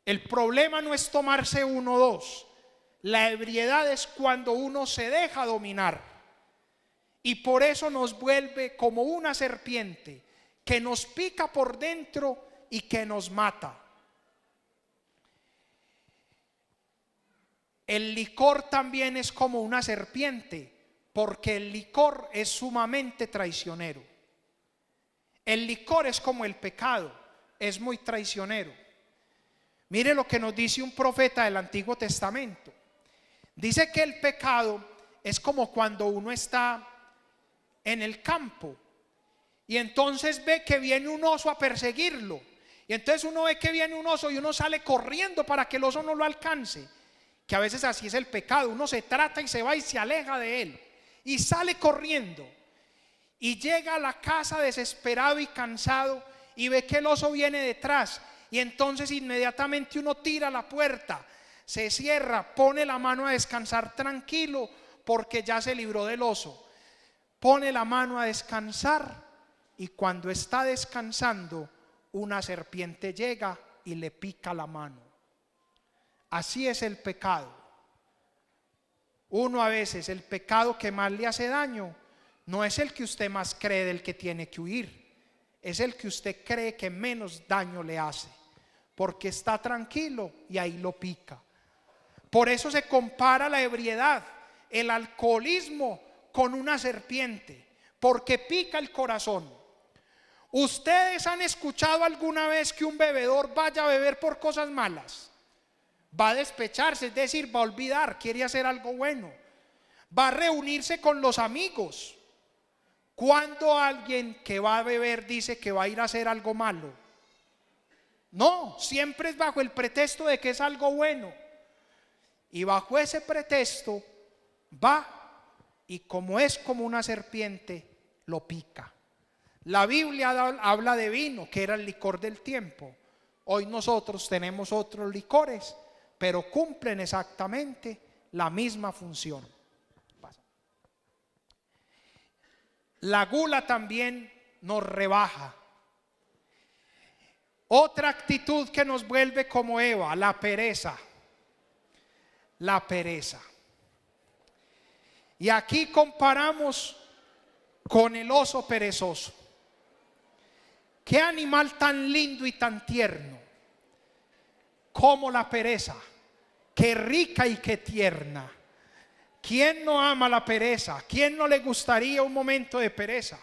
El problema no es tomarse uno o dos. La ebriedad es cuando uno se deja dominar. Y por eso nos vuelve como una serpiente que nos pica por dentro y que nos mata. El licor también es como una serpiente, porque el licor es sumamente traicionero. El licor es como el pecado, es muy traicionero. Mire lo que nos dice un profeta del Antiguo Testamento. Dice que el pecado es como cuando uno está en el campo y entonces ve que viene un oso a perseguirlo. Y entonces uno ve que viene un oso y uno sale corriendo para que el oso no lo alcance. Que a veces así es el pecado. Uno se trata y se va y se aleja de él y sale corriendo. Y llega a la casa desesperado y cansado y ve que el oso viene detrás. Y entonces inmediatamente uno tira la puerta, se cierra, pone la mano a descansar tranquilo porque ya se libró del oso. Pone la mano a descansar y cuando está descansando, una serpiente llega y le pica la mano. Así es el pecado. Uno a veces, el pecado que más le hace daño no es el que usted más cree del que tiene que huir, es el que usted cree que menos daño le hace, porque está tranquilo y ahí lo pica. Por eso se compara la ebriedad, el alcoholismo con una serpiente, porque pica el corazón. ¿Ustedes han escuchado alguna vez que un bebedor vaya a beber por cosas malas? Va a despecharse, es decir, va a olvidar, quiere hacer algo bueno. Va a reunirse con los amigos. ¿Cuándo alguien que va a beber dice que va a ir a hacer algo malo? No, siempre es bajo el pretexto de que es algo bueno. Y bajo ese pretexto va y como es como una serpiente, lo pica. La Biblia habla de vino, que era el licor del tiempo. Hoy nosotros tenemos otros licores, pero cumplen exactamente la misma función. La gula también nos rebaja. Otra actitud que nos vuelve como Eva, la pereza. La pereza. Y aquí comparamos con el oso perezoso. Qué animal tan lindo y tan tierno como la pereza. Qué rica y qué tierna. ¿Quién no ama la pereza? ¿Quién no le gustaría un momento de pereza?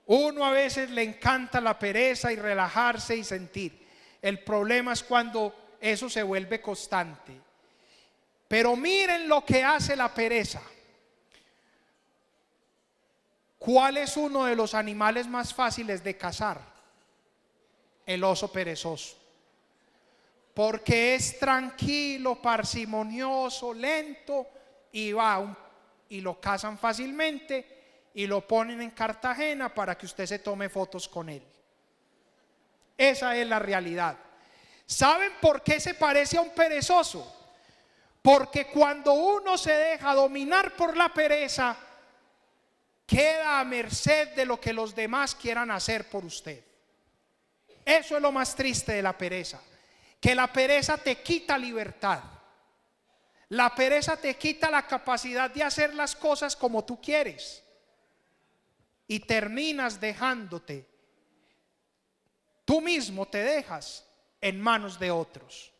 Uno a veces le encanta la pereza y relajarse y sentir. El problema es cuando eso se vuelve constante. Pero miren lo que hace la pereza. ¿Cuál es uno de los animales más fáciles de cazar? El oso perezoso. Porque es tranquilo, parsimonioso, lento y y lo cazan fácilmente y lo ponen en Cartagena para que usted se tome fotos con él. Esa es la realidad. ¿Saben por qué se parece a un perezoso? Porque cuando uno se deja dominar por la pereza, queda a merced de lo que los demás quieran hacer por usted. Eso es lo más triste de la pereza, que la pereza te quita libertad. La pereza te quita la capacidad de hacer las cosas como tú quieres y terminas dejándote. Tú mismo te dejas en manos de otros.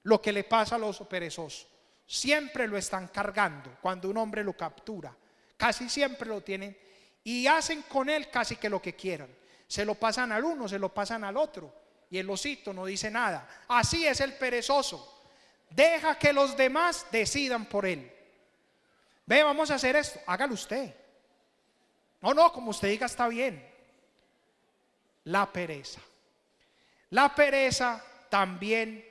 Lo que le pasa al oso perezoso, siempre lo están cargando. Cuando un hombre lo captura, casi siempre lo tienen y hacen con él casi que lo que quieran. Se lo pasan al uno, se lo pasan al otro y el osito no dice nada. Así es el perezoso. Deja que los demás decidan por él. Ve, vamos a hacer esto, hágalo usted. No, como usted diga está bien. La pereza. La pereza también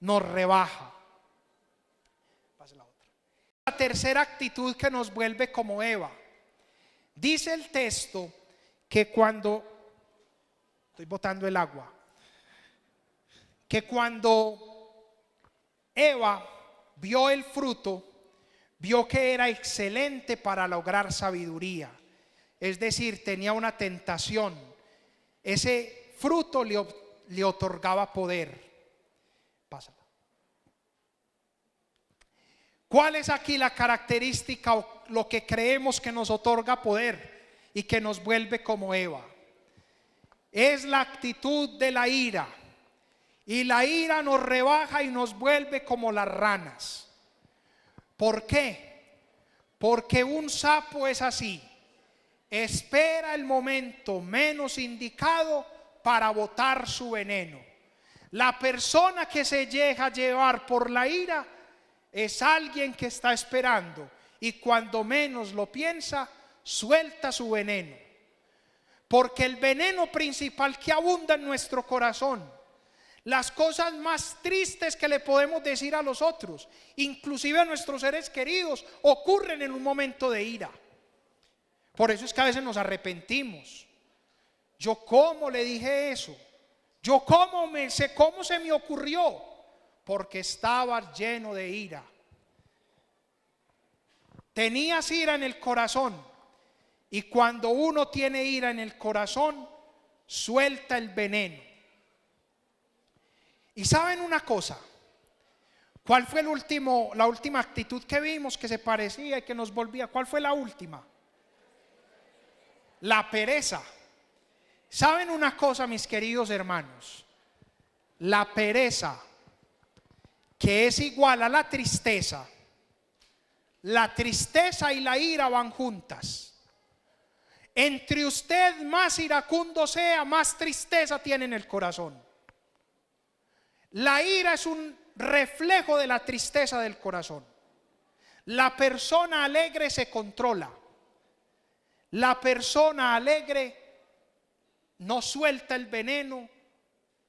nos rebaja. Pase la otra. La tercera actitud que nos vuelve como Eva. Dice el texto que cuando, estoy botando el agua, que cuando Eva vio el fruto, vio que era excelente para lograr sabiduría. Es decir, tenía una tentación. Ese fruto le otorgaba poder. Pásala. ¿Cuál es aquí la característica o lo que creemos que nos otorga poder y que nos vuelve como Eva? Es la actitud de la ira. Y la ira nos rebaja y nos vuelve como las ranas. ¿Por qué? Porque un sapo es así. Espera el momento menos indicado para botar su veneno. La persona que se deja llevar por la ira es alguien que está esperando y cuando menos lo piensa, suelta su veneno. Porque el veneno principal que abunda en nuestro corazón, las cosas más tristes que le podemos decir a los otros, inclusive a nuestros seres queridos, ocurren en un momento de ira. Por eso es que a veces nos arrepentimos. Yo cómo le dije eso, yo cómo se me ocurrió, porque estaba lleno de ira. Tenías ira en el corazón y cuando uno tiene ira en el corazón, suelta el veneno. Y saben una cosa, ¿cuál fue la última actitud que vimos que se parecía y que nos volvía? ¿Cuál fue la última? La pereza. ¿Saben una cosa, mis queridos hermanos? La pereza, que es igual a la tristeza y la ira van juntas. entre usted más iracundo sea, más tristeza tiene en el corazón. La ira es un reflejo de la tristeza del corazón. La persona alegre se controla. La persona alegre no suelta el veneno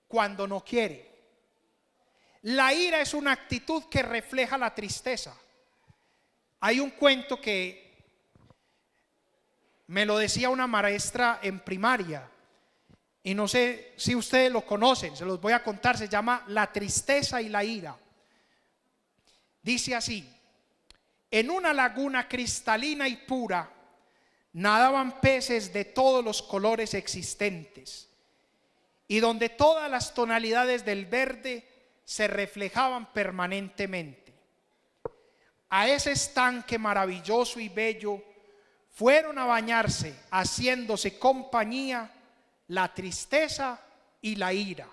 cuando no quiere. La ira es una actitud que refleja la tristeza. Hay un cuento que me lo decía una maestra en primaria, y no sé si ustedes lo conocen, se los voy a contar. Se llama La tristeza y la ira. Dice así: en una laguna cristalina y pura nadaban peces de todos los colores existentes, y donde todas las tonalidades del verde se reflejaban permanentemente. A ese estanque maravilloso y bello fueron a bañarse, haciéndose compañía, la tristeza y la ira.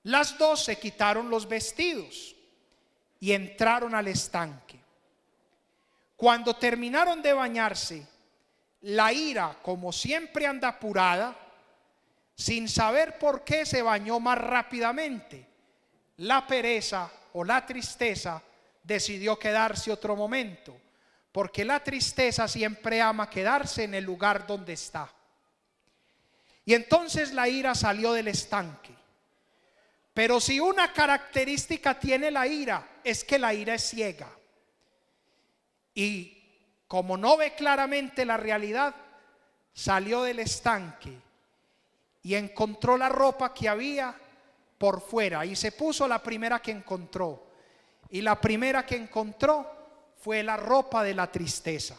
Las dos se quitaron los vestidos y entraron al estanque. Cuando terminaron de bañarse, la ira, como siempre anda apurada, sin saber por qué, se bañó más rápidamente. La pereza o la tristeza decidió quedarse otro momento, porque la tristeza siempre ama quedarse en el lugar donde está. Y entonces la ira salió del estanque. Pero si una característica tiene la ira, es que la ira es ciega. Y como no ve claramente la realidad, salió del estanque y encontró la ropa que había por fuera, y se puso la primera que encontró. Y la primera que encontró fue la ropa de la tristeza.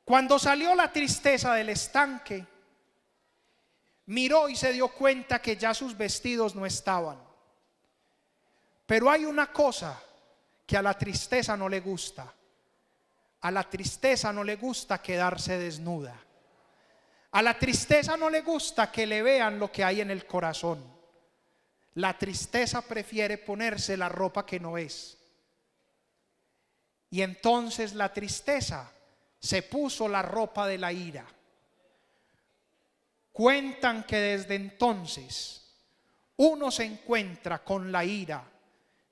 Cuando salió la tristeza del estanque, miró y se dio cuenta que ya sus vestidos no estaban. Pero hay una cosa que a la tristeza no le gusta. A la tristeza no le gusta quedarse desnuda. A la tristeza no le gusta que le vean lo que hay en el corazón. La tristeza prefiere ponerse la ropa que no es. Y entonces la tristeza se puso la ropa de la ira. Cuentan que desde entonces uno se encuentra con la ira,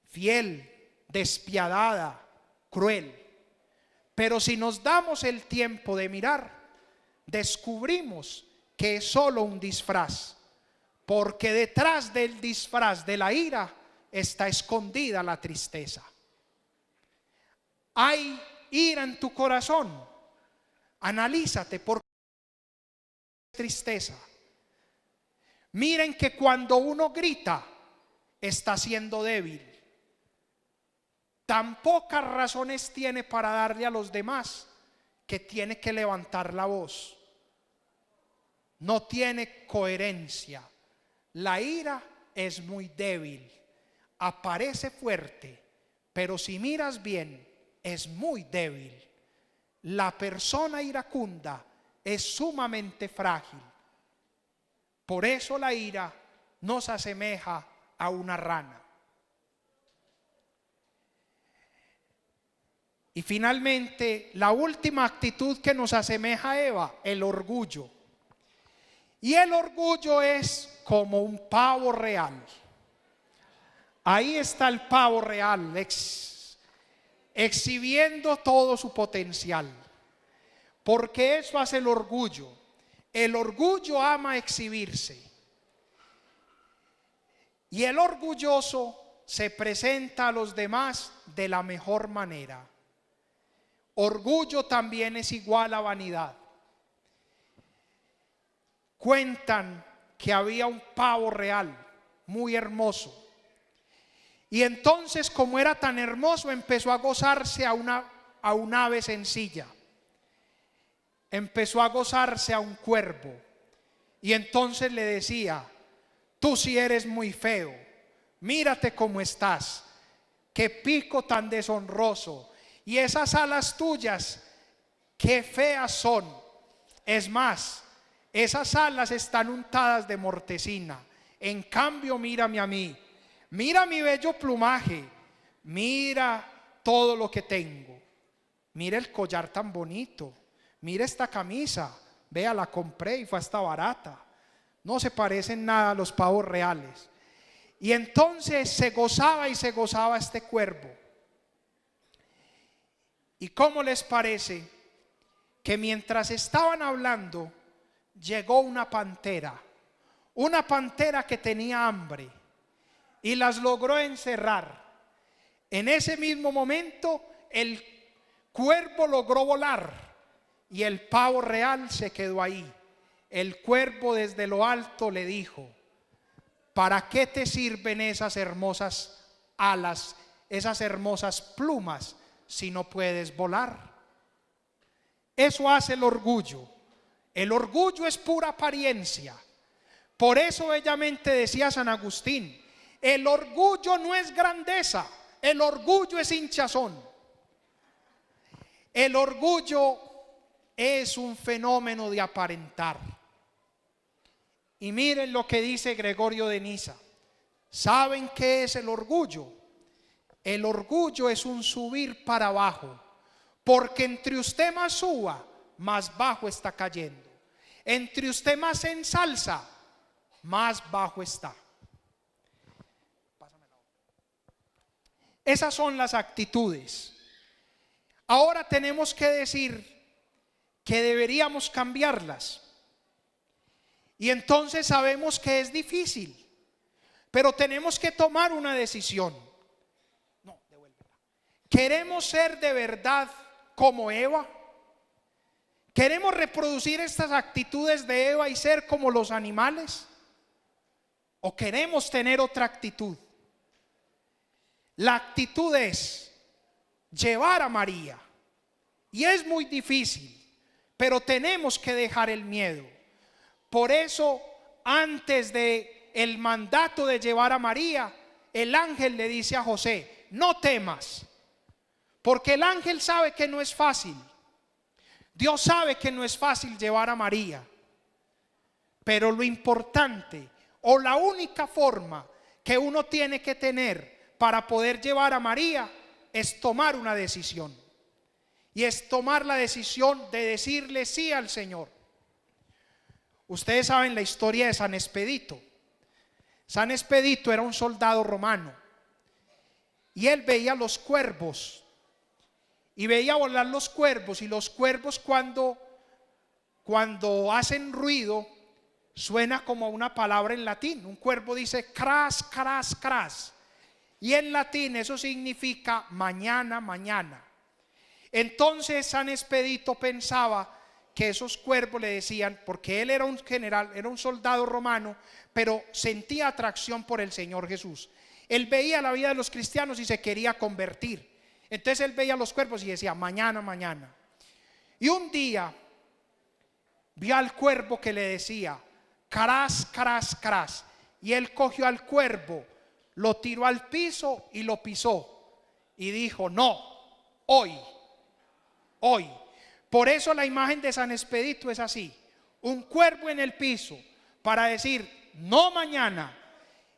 fiel, despiadada, cruel. Pero si nos damos el tiempo de mirar, descubrimos que es solo un disfraz, porque detrás del disfraz de la ira está escondida la tristeza. Hay ira en tu corazón. Analízate por qué tristeza. Miren que cuando uno grita, está siendo débil. Tan pocas razones tiene para darle a los demás que tiene que levantar la voz. No tiene coherencia. La ira es muy débil, aparece fuerte, pero si miras bien, es muy débil. La persona iracunda es sumamente frágil. Por eso la ira nos asemeja a una rana. Y finalmente, la última actitud que nos asemeja a Eva, el orgullo. Y el orgullo es como un pavo real. Ahí está el pavo real, exhibiendo todo su potencial. Porque eso hace el orgullo. El orgullo ama exhibirse. Y el orgulloso se presenta a los demás de la mejor manera. Orgullo también es igual a vanidad. Cuentan que había un pavo real, muy hermoso. Y entonces, como era tan hermoso, empezó a gozarse a un ave sencilla. Empezó a gozarse a un cuervo. Y entonces le decía: tú sí eres muy feo, mírate cómo estás, qué pico tan deshonroso, y esas alas tuyas, qué feas son. Es más, esas alas están untadas de mortecina. En cambio, mírame a mí, mira mi bello plumaje, mira todo lo que tengo, mira el collar tan bonito, mire esta camisa, vea, la compré y fue hasta barata, no se parecen nada a los pavos reales. Y entonces se gozaba y se gozaba este cuervo. ¿Y cómo les parece que mientras estaban hablando llegó una pantera que tenía hambre y las logró encerrar? En ese mismo momento el cuervo logró volar y el pavo real se quedó ahí. El cuervo desde lo alto le dijo: ¿para qué te sirven esas hermosas alas, esas hermosas plumas, si no puedes volar? Eso hace el orgullo. El orgullo es pura apariencia. Por eso bellamente decía San Agustín: el orgullo no es grandeza, el orgullo es hinchazón. El orgullo es un fenómeno de aparentar. Y miren lo que dice Gregorio de Niza. ¿Saben qué es el orgullo? El orgullo es un subir para abajo, porque entre usted más suba, más bajo está cayendo. Entre usted más se ensalza, más bajo está. Esas son las actitudes. Ahora tenemos que decir que deberíamos cambiarlas. Y entonces sabemos que es difícil, pero tenemos que tomar una decisión. No, devuélvela. ¿Queremos ser de verdad como Eva? ¿Queremos reproducir estas actitudes de Eva y ser como los animales? ¿O queremos tener otra actitud? La actitud es llevar a María. Y es muy difícil, pero tenemos que dejar el miedo. Por eso, antes de el mandato de llevar a María, el ángel le dice a José: no temas, porque el ángel sabe que no es fácil. Dios sabe que no es fácil llevar a María, pero lo importante, o la única forma que uno tiene que tener para poder llevar a María, es tomar una decisión. Y es tomar la decisión de decirle sí al Señor. Ustedes saben la historia de San Expedito. San Expedito era un soldado romano y él veía los cuervos y veía volar los cuervos, y los cuervos cuando hacen ruido suena como una palabra en latín. Un cuervo dice cras, cras, cras, y en latín eso significa mañana, mañana. Entonces San Expedito pensaba que esos cuervos le decían, porque él era un general, era un soldado romano, pero sentía atracción por el Señor Jesús. Él veía la vida de los cristianos y se quería convertir. Entonces él veía los cuervos y decía mañana, mañana. Y un día vio al cuervo que le decía cras, cras, cras, y él cogió al cuervo, lo tiró al piso y lo pisó y dijo: no, hoy. Por eso la imagen de San Expedito es así: un cuervo en el piso para decir no mañana,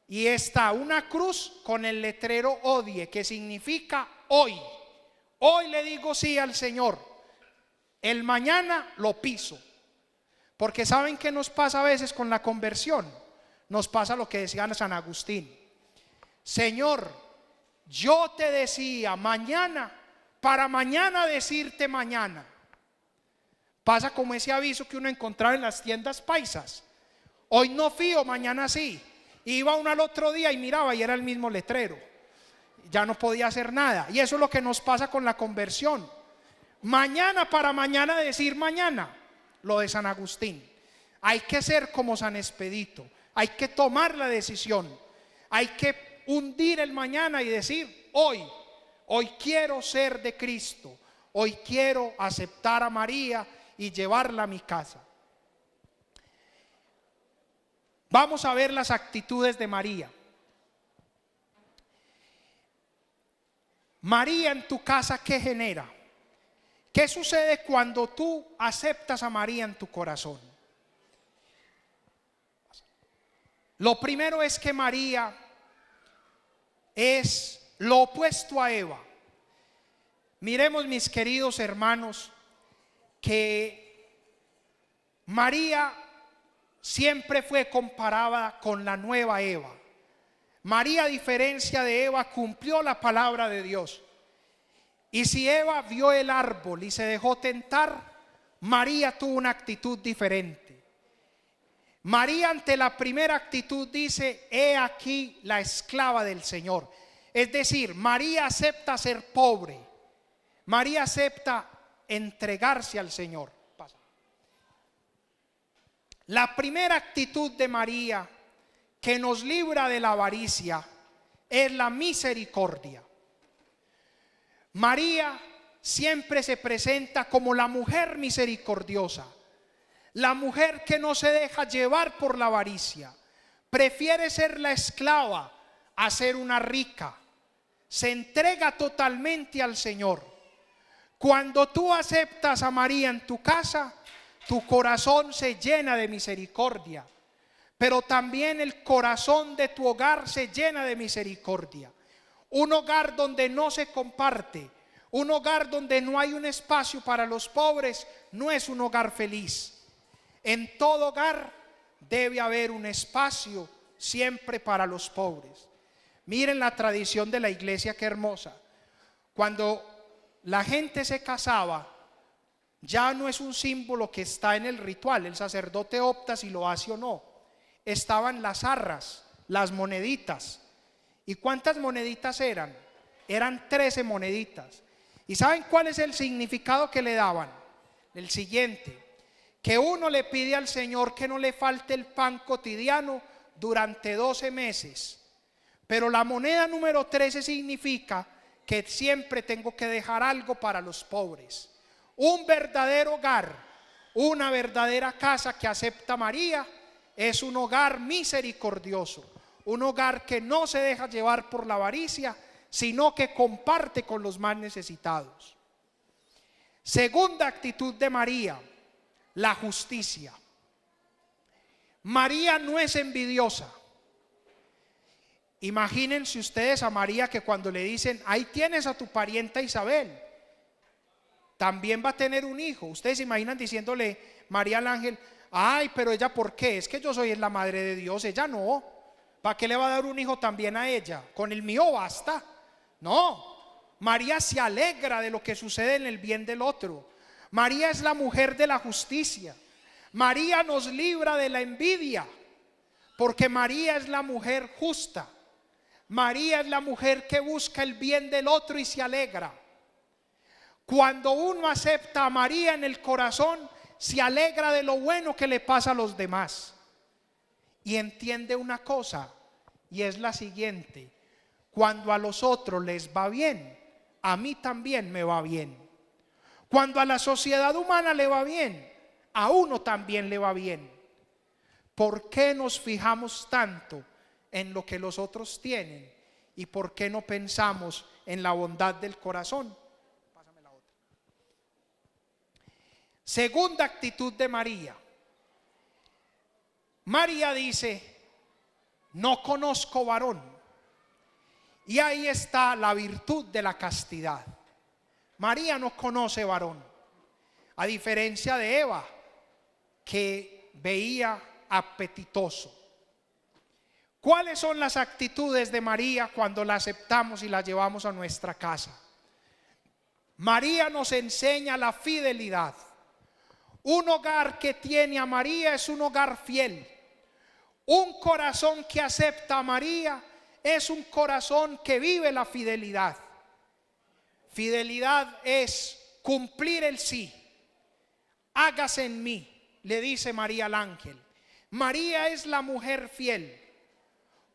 y está una cruz con el letrero odie, que significa hoy. Hoy le digo sí al Señor, el mañana lo piso. Porque ¿saben qué nos pasa a veces con la conversión? Nos pasa lo que decía San Agustín: Señor, yo te decía mañana para mañana decirte mañana. Pasa como ese aviso que uno encontraba en las tiendas paisas: hoy no fío, mañana sí. Iba uno al otro día y miraba y era el mismo letrero. Ya no podía hacer nada. Y eso es lo que nos pasa con la conversión. Mañana para mañana decir mañana. Lo de San Agustín. Hay que ser como San Expedito. Hay que tomar la decisión. Hay que hundir el mañana y decir hoy quiero ser de Cristo. Hoy quiero aceptar a María y llevarla a mi casa. Vamos a ver las actitudes de María. María en tu casa, ¿qué genera? ¿Qué sucede cuando tú aceptas a María en tu corazón? Lo primero es que María es lo opuesto a Eva. Miremos, mis queridos hermanos, que María siempre fue comparada con la nueva Eva. María, a diferencia de Eva, cumplió la palabra de Dios. Y si Eva vio el árbol y se dejó tentar, María tuvo una actitud diferente. María, ante la primera actitud, dice: he aquí la esclava del Señor. Es decir, María acepta ser pobre. María acepta entregarse al Señor. La primera actitud de María que nos libra de la avaricia es la misericordia. María siempre se presenta como la mujer misericordiosa, la mujer que no se deja llevar por la avaricia, prefiere ser la esclava a ser una rica, se entrega totalmente al Señor. Cuando tú aceptas a María en tu casa, tu corazón se llena de misericordia, pero también el corazón de tu hogar se llena de misericordia. Un hogar donde no se comparte, un hogar donde no hay un espacio para los pobres, no es un hogar feliz. En todo hogar debe haber un espacio siempre para los pobres. Miren la tradición de la iglesia, qué hermosa. Cuando la gente se casaba, ya no es un símbolo que está en el ritual, el sacerdote opta si lo hace o no. Estaban las arras, las moneditas. ¿Y cuántas moneditas eran? Eran 13 moneditas. ¿Y saben cuál es el significado que le daban? El siguiente: que uno le pide al Señor que no le falte el pan cotidiano durante 12 meses. Pero la moneda número 13 significa que siempre tengo que dejar algo para los pobres. Un verdadero hogar, una verdadera casa que acepta a María, es un hogar misericordioso, un hogar que no se deja llevar por la avaricia, sino que comparte con los más necesitados. Segunda actitud de María, la justicia. María no es envidiosa. Imagínense ustedes a María, que cuando le dicen: ahí tienes a tu parienta Isabel, también va a tener un hijo. Ustedes se imaginan diciéndole María al ángel: ay, pero ella, ¿por qué? Es que yo soy la madre de Dios, ella no. ¿Para qué le va a dar un hijo también a ella? Con el mío basta. No, María se alegra de lo que sucede en el bien del otro. María es la mujer de la justicia. María nos libra de la envidia, porque María es la mujer justa. María es la mujer que busca el bien del otro y se alegra. Cuando uno acepta a María en el corazón, se alegra de lo bueno que le pasa a los demás. Y entiende una cosa, y es la siguiente: cuando a los otros les va bien, a mí también me va bien. Cuando a la sociedad humana le va bien, a uno también le va bien. ¿Por qué nos fijamos tanto en lo que los otros tienen? ¿Y por qué no pensamos en la bondad del corazón? Pásame la otra. Segunda actitud de María. María dice: no conozco varón. Y ahí está la virtud de la castidad. María no conoce varón, a diferencia de Eva, que veía apetitoso. ¿Cuáles son las actitudes de María cuando la aceptamos y la llevamos a nuestra casa? María nos enseña la fidelidad. Un hogar que tiene a María es un hogar fiel. Un corazón que acepta a María es un corazón que vive la fidelidad. Fidelidad es cumplir el sí. Hágase en mí, le dice María al ángel. María es la mujer fiel.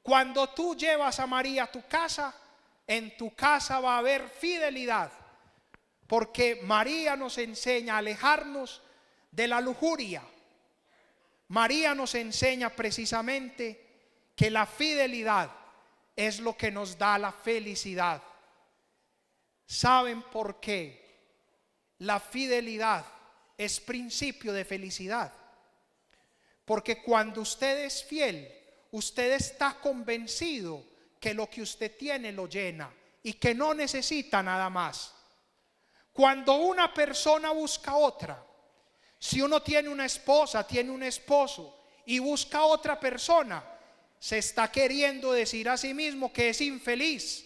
Cuando tú llevas a María a tu casa, en tu casa va a haber fidelidad, porque María nos enseña a alejarnos de la lujuria. María nos enseña precisamente que la fidelidad es lo que nos da la felicidad. ¿Saben por qué? La fidelidad es principio de felicidad. Porque cuando usted es fiel, usted está convencido que lo que usted tiene lo llena y que no necesita nada más. Cuando una persona busca otra, Si uno tiene una esposa, tiene un esposo y busca a otra persona, se está queriendo decir a sí mismo que es infeliz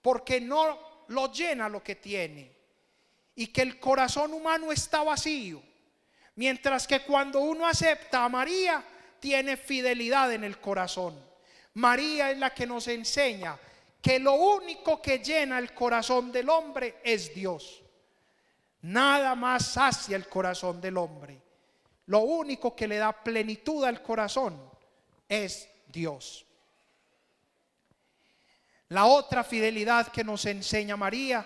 porque no lo llena lo que tiene y que el corazón humano está vacío. Mientras que cuando uno acepta a María, tiene fidelidad en el corazón. María es la que nos enseña que lo único que llena el corazón del hombre es Dios. Nada más sacia el corazón del hombre. Lo único que le da plenitud al corazón es Dios. La otra fidelidad que nos enseña María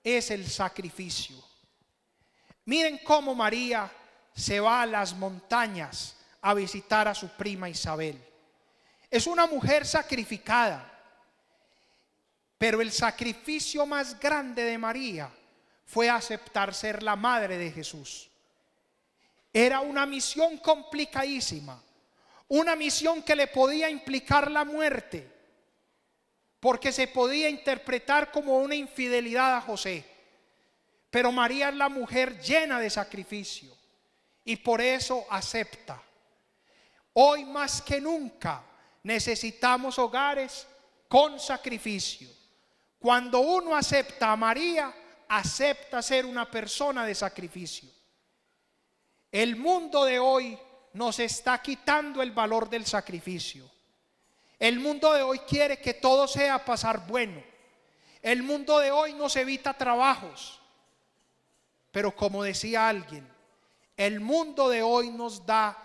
es el sacrificio. Miren cómo María se va a las montañas a visitar a su prima Isabel. Es una mujer sacrificada, pero el sacrificio más grande de María fue aceptar ser la madre de Jesús. Era una misión complicadísima, una misión que le podía implicar la muerte, porque se podía interpretar como una infidelidad a José. Pero María es la mujer llena de sacrificio y por eso acepta. Hoy más que nunca necesitamos hogares con sacrificio. Cuando uno acepta a María, acepta ser una persona de sacrificio. El mundo de hoy nos está quitando el valor del sacrificio. El mundo de hoy quiere que todo sea pasar bueno. El mundo de hoy nos evita trabajos. Pero como decía alguien, el mundo de hoy nos da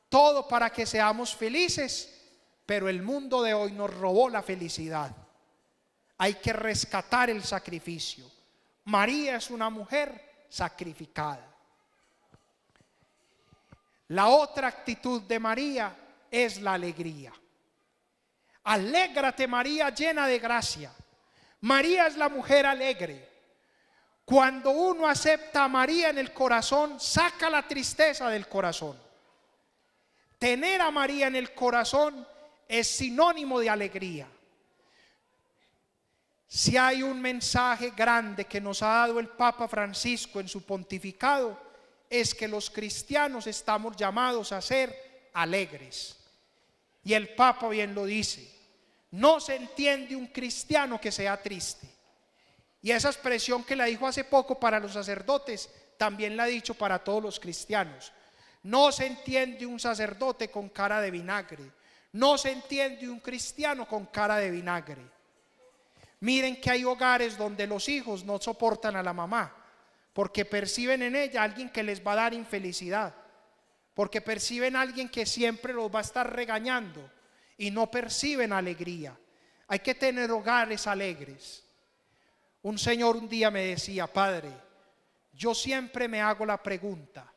todo para que seamos felices, pero el mundo de hoy nos robó la felicidad. Hay que rescatar el sacrificio. María es una mujer sacrificada. La otra actitud de María es la alegría. Alégrate, María, llena de gracia. María es la mujer alegre. Cuando uno acepta a María en el corazón, saca la tristeza del corazón. Tener a María en el corazón es sinónimo de alegría. Si hay un mensaje grande que nos ha dado el Papa Francisco en su pontificado, es que los cristianos estamos llamados a ser alegres. Y el Papa bien lo dice: no se entiende un cristiano que sea triste. Y esa expresión que la dijo hace poco para los sacerdotes, también la ha dicho para todos los cristianos. No se entiende un sacerdote con cara de vinagre. No se entiende un cristiano con cara de vinagre. Miren que hay hogares donde los hijos no soportan a la mamá, porque perciben en ella a alguien que les va a dar infelicidad, porque perciben a alguien que siempre los va a estar regañando y no perciben alegría. Hay que tener hogares alegres. Un señor un día me decía: padre, yo siempre me hago la pregunta,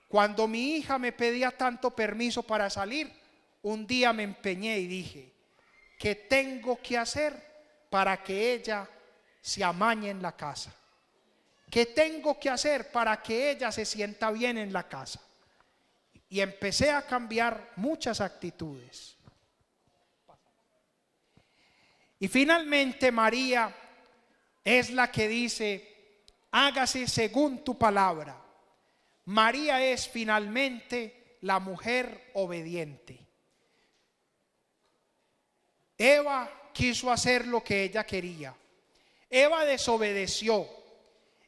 cuando mi hija me pedía tanto permiso para salir, un día me empeñé y dije: ¿qué tengo que hacer para que ella se amañe en la casa? ¿Qué tengo que hacer para que ella se sienta bien en la casa? Y empecé a cambiar muchas actitudes. Y finalmente María es la que dice: hágase según tu palabra. María es finalmente la mujer obediente. Eva quiso hacer lo que ella quería. Eva desobedeció.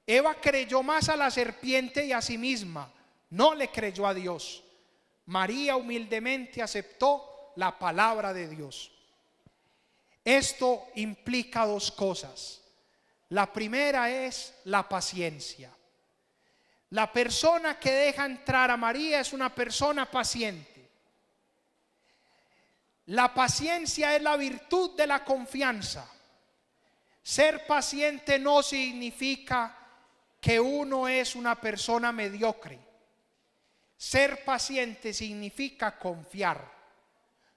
Eva creyó más a la serpiente y a sí misma. No le creyó a Dios. María humildemente aceptó la palabra de Dios. Esto implica dos cosas. La primera es la paciencia. La persona que deja entrar a María es una persona paciente. La paciencia es la virtud de la confianza. Ser paciente no significa que uno es una persona mediocre. Ser paciente significa confiar.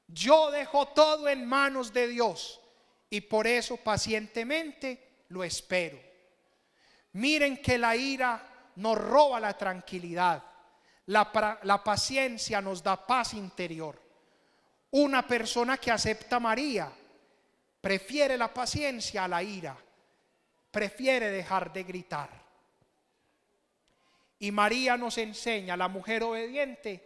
Yo dejo todo en manos de Dios y por eso pacientemente lo espero. Miren que la ira nos roba la tranquilidad. La paciencia nos da paz interior. Una persona que acepta a María prefiere la paciencia a la ira. Prefiere dejar de gritar. Y María nos enseña, la mujer obediente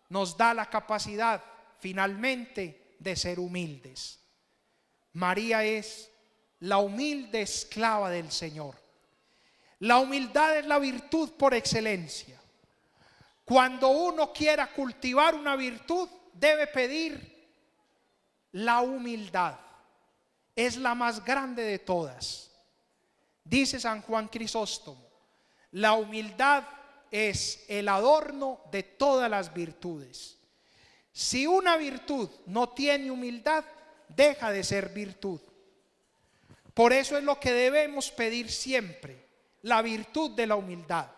nos da la capacidad finalmente de ser humildes. María es la humilde esclava del Señor. La humildad es la virtud por excelencia. Cuando uno quiera cultivar una virtud, debe pedir la humildad. Es la más grande de todas. Dice San Juan Crisóstomo, la humildad es el adorno de todas las virtudes. Si una virtud no tiene humildad, deja de ser virtud. Por eso es lo que debemos pedir siempre, la virtud de la humildad.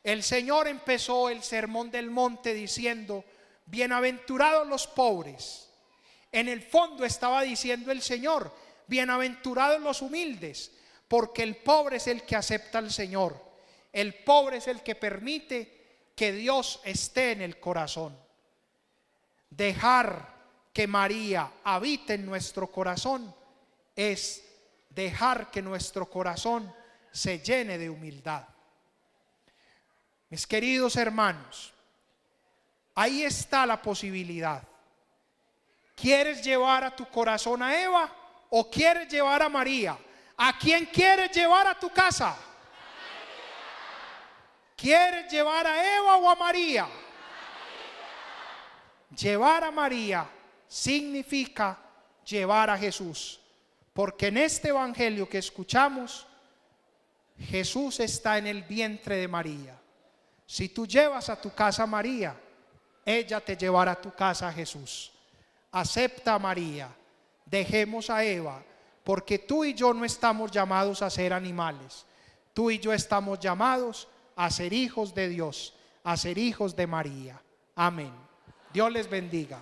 El Señor empezó el Sermón del Monte diciendo, bienaventurados los pobres. En el fondo estaba diciendo el Señor, bienaventurados los humildes, porque el pobre es el que acepta al Señor. El pobre es el que permite que Dios esté en el corazón. Dejar que María habite en nuestro corazón es dejar que nuestro corazón se llene de humildad. Mis queridos hermanos, ahí está la posibilidad. ¿Quieres llevar a tu corazón a Eva o quieres llevar a María? ¿A quién quieres llevar a tu casa? ¿Quieres llevar a Eva o a María? Llevar a María significa llevar a Jesús, porque en este evangelio que escuchamos, Jesús está en el vientre de María. Si tú llevas a tu casa a María, ella te llevará a tu casa a Jesús. Acepta a María, dejemos a Eva, porque tú y yo no estamos llamados a ser animales. Tú y yo estamos llamados a ser hijos de Dios, a ser hijos de María. Amén. Dios les bendiga.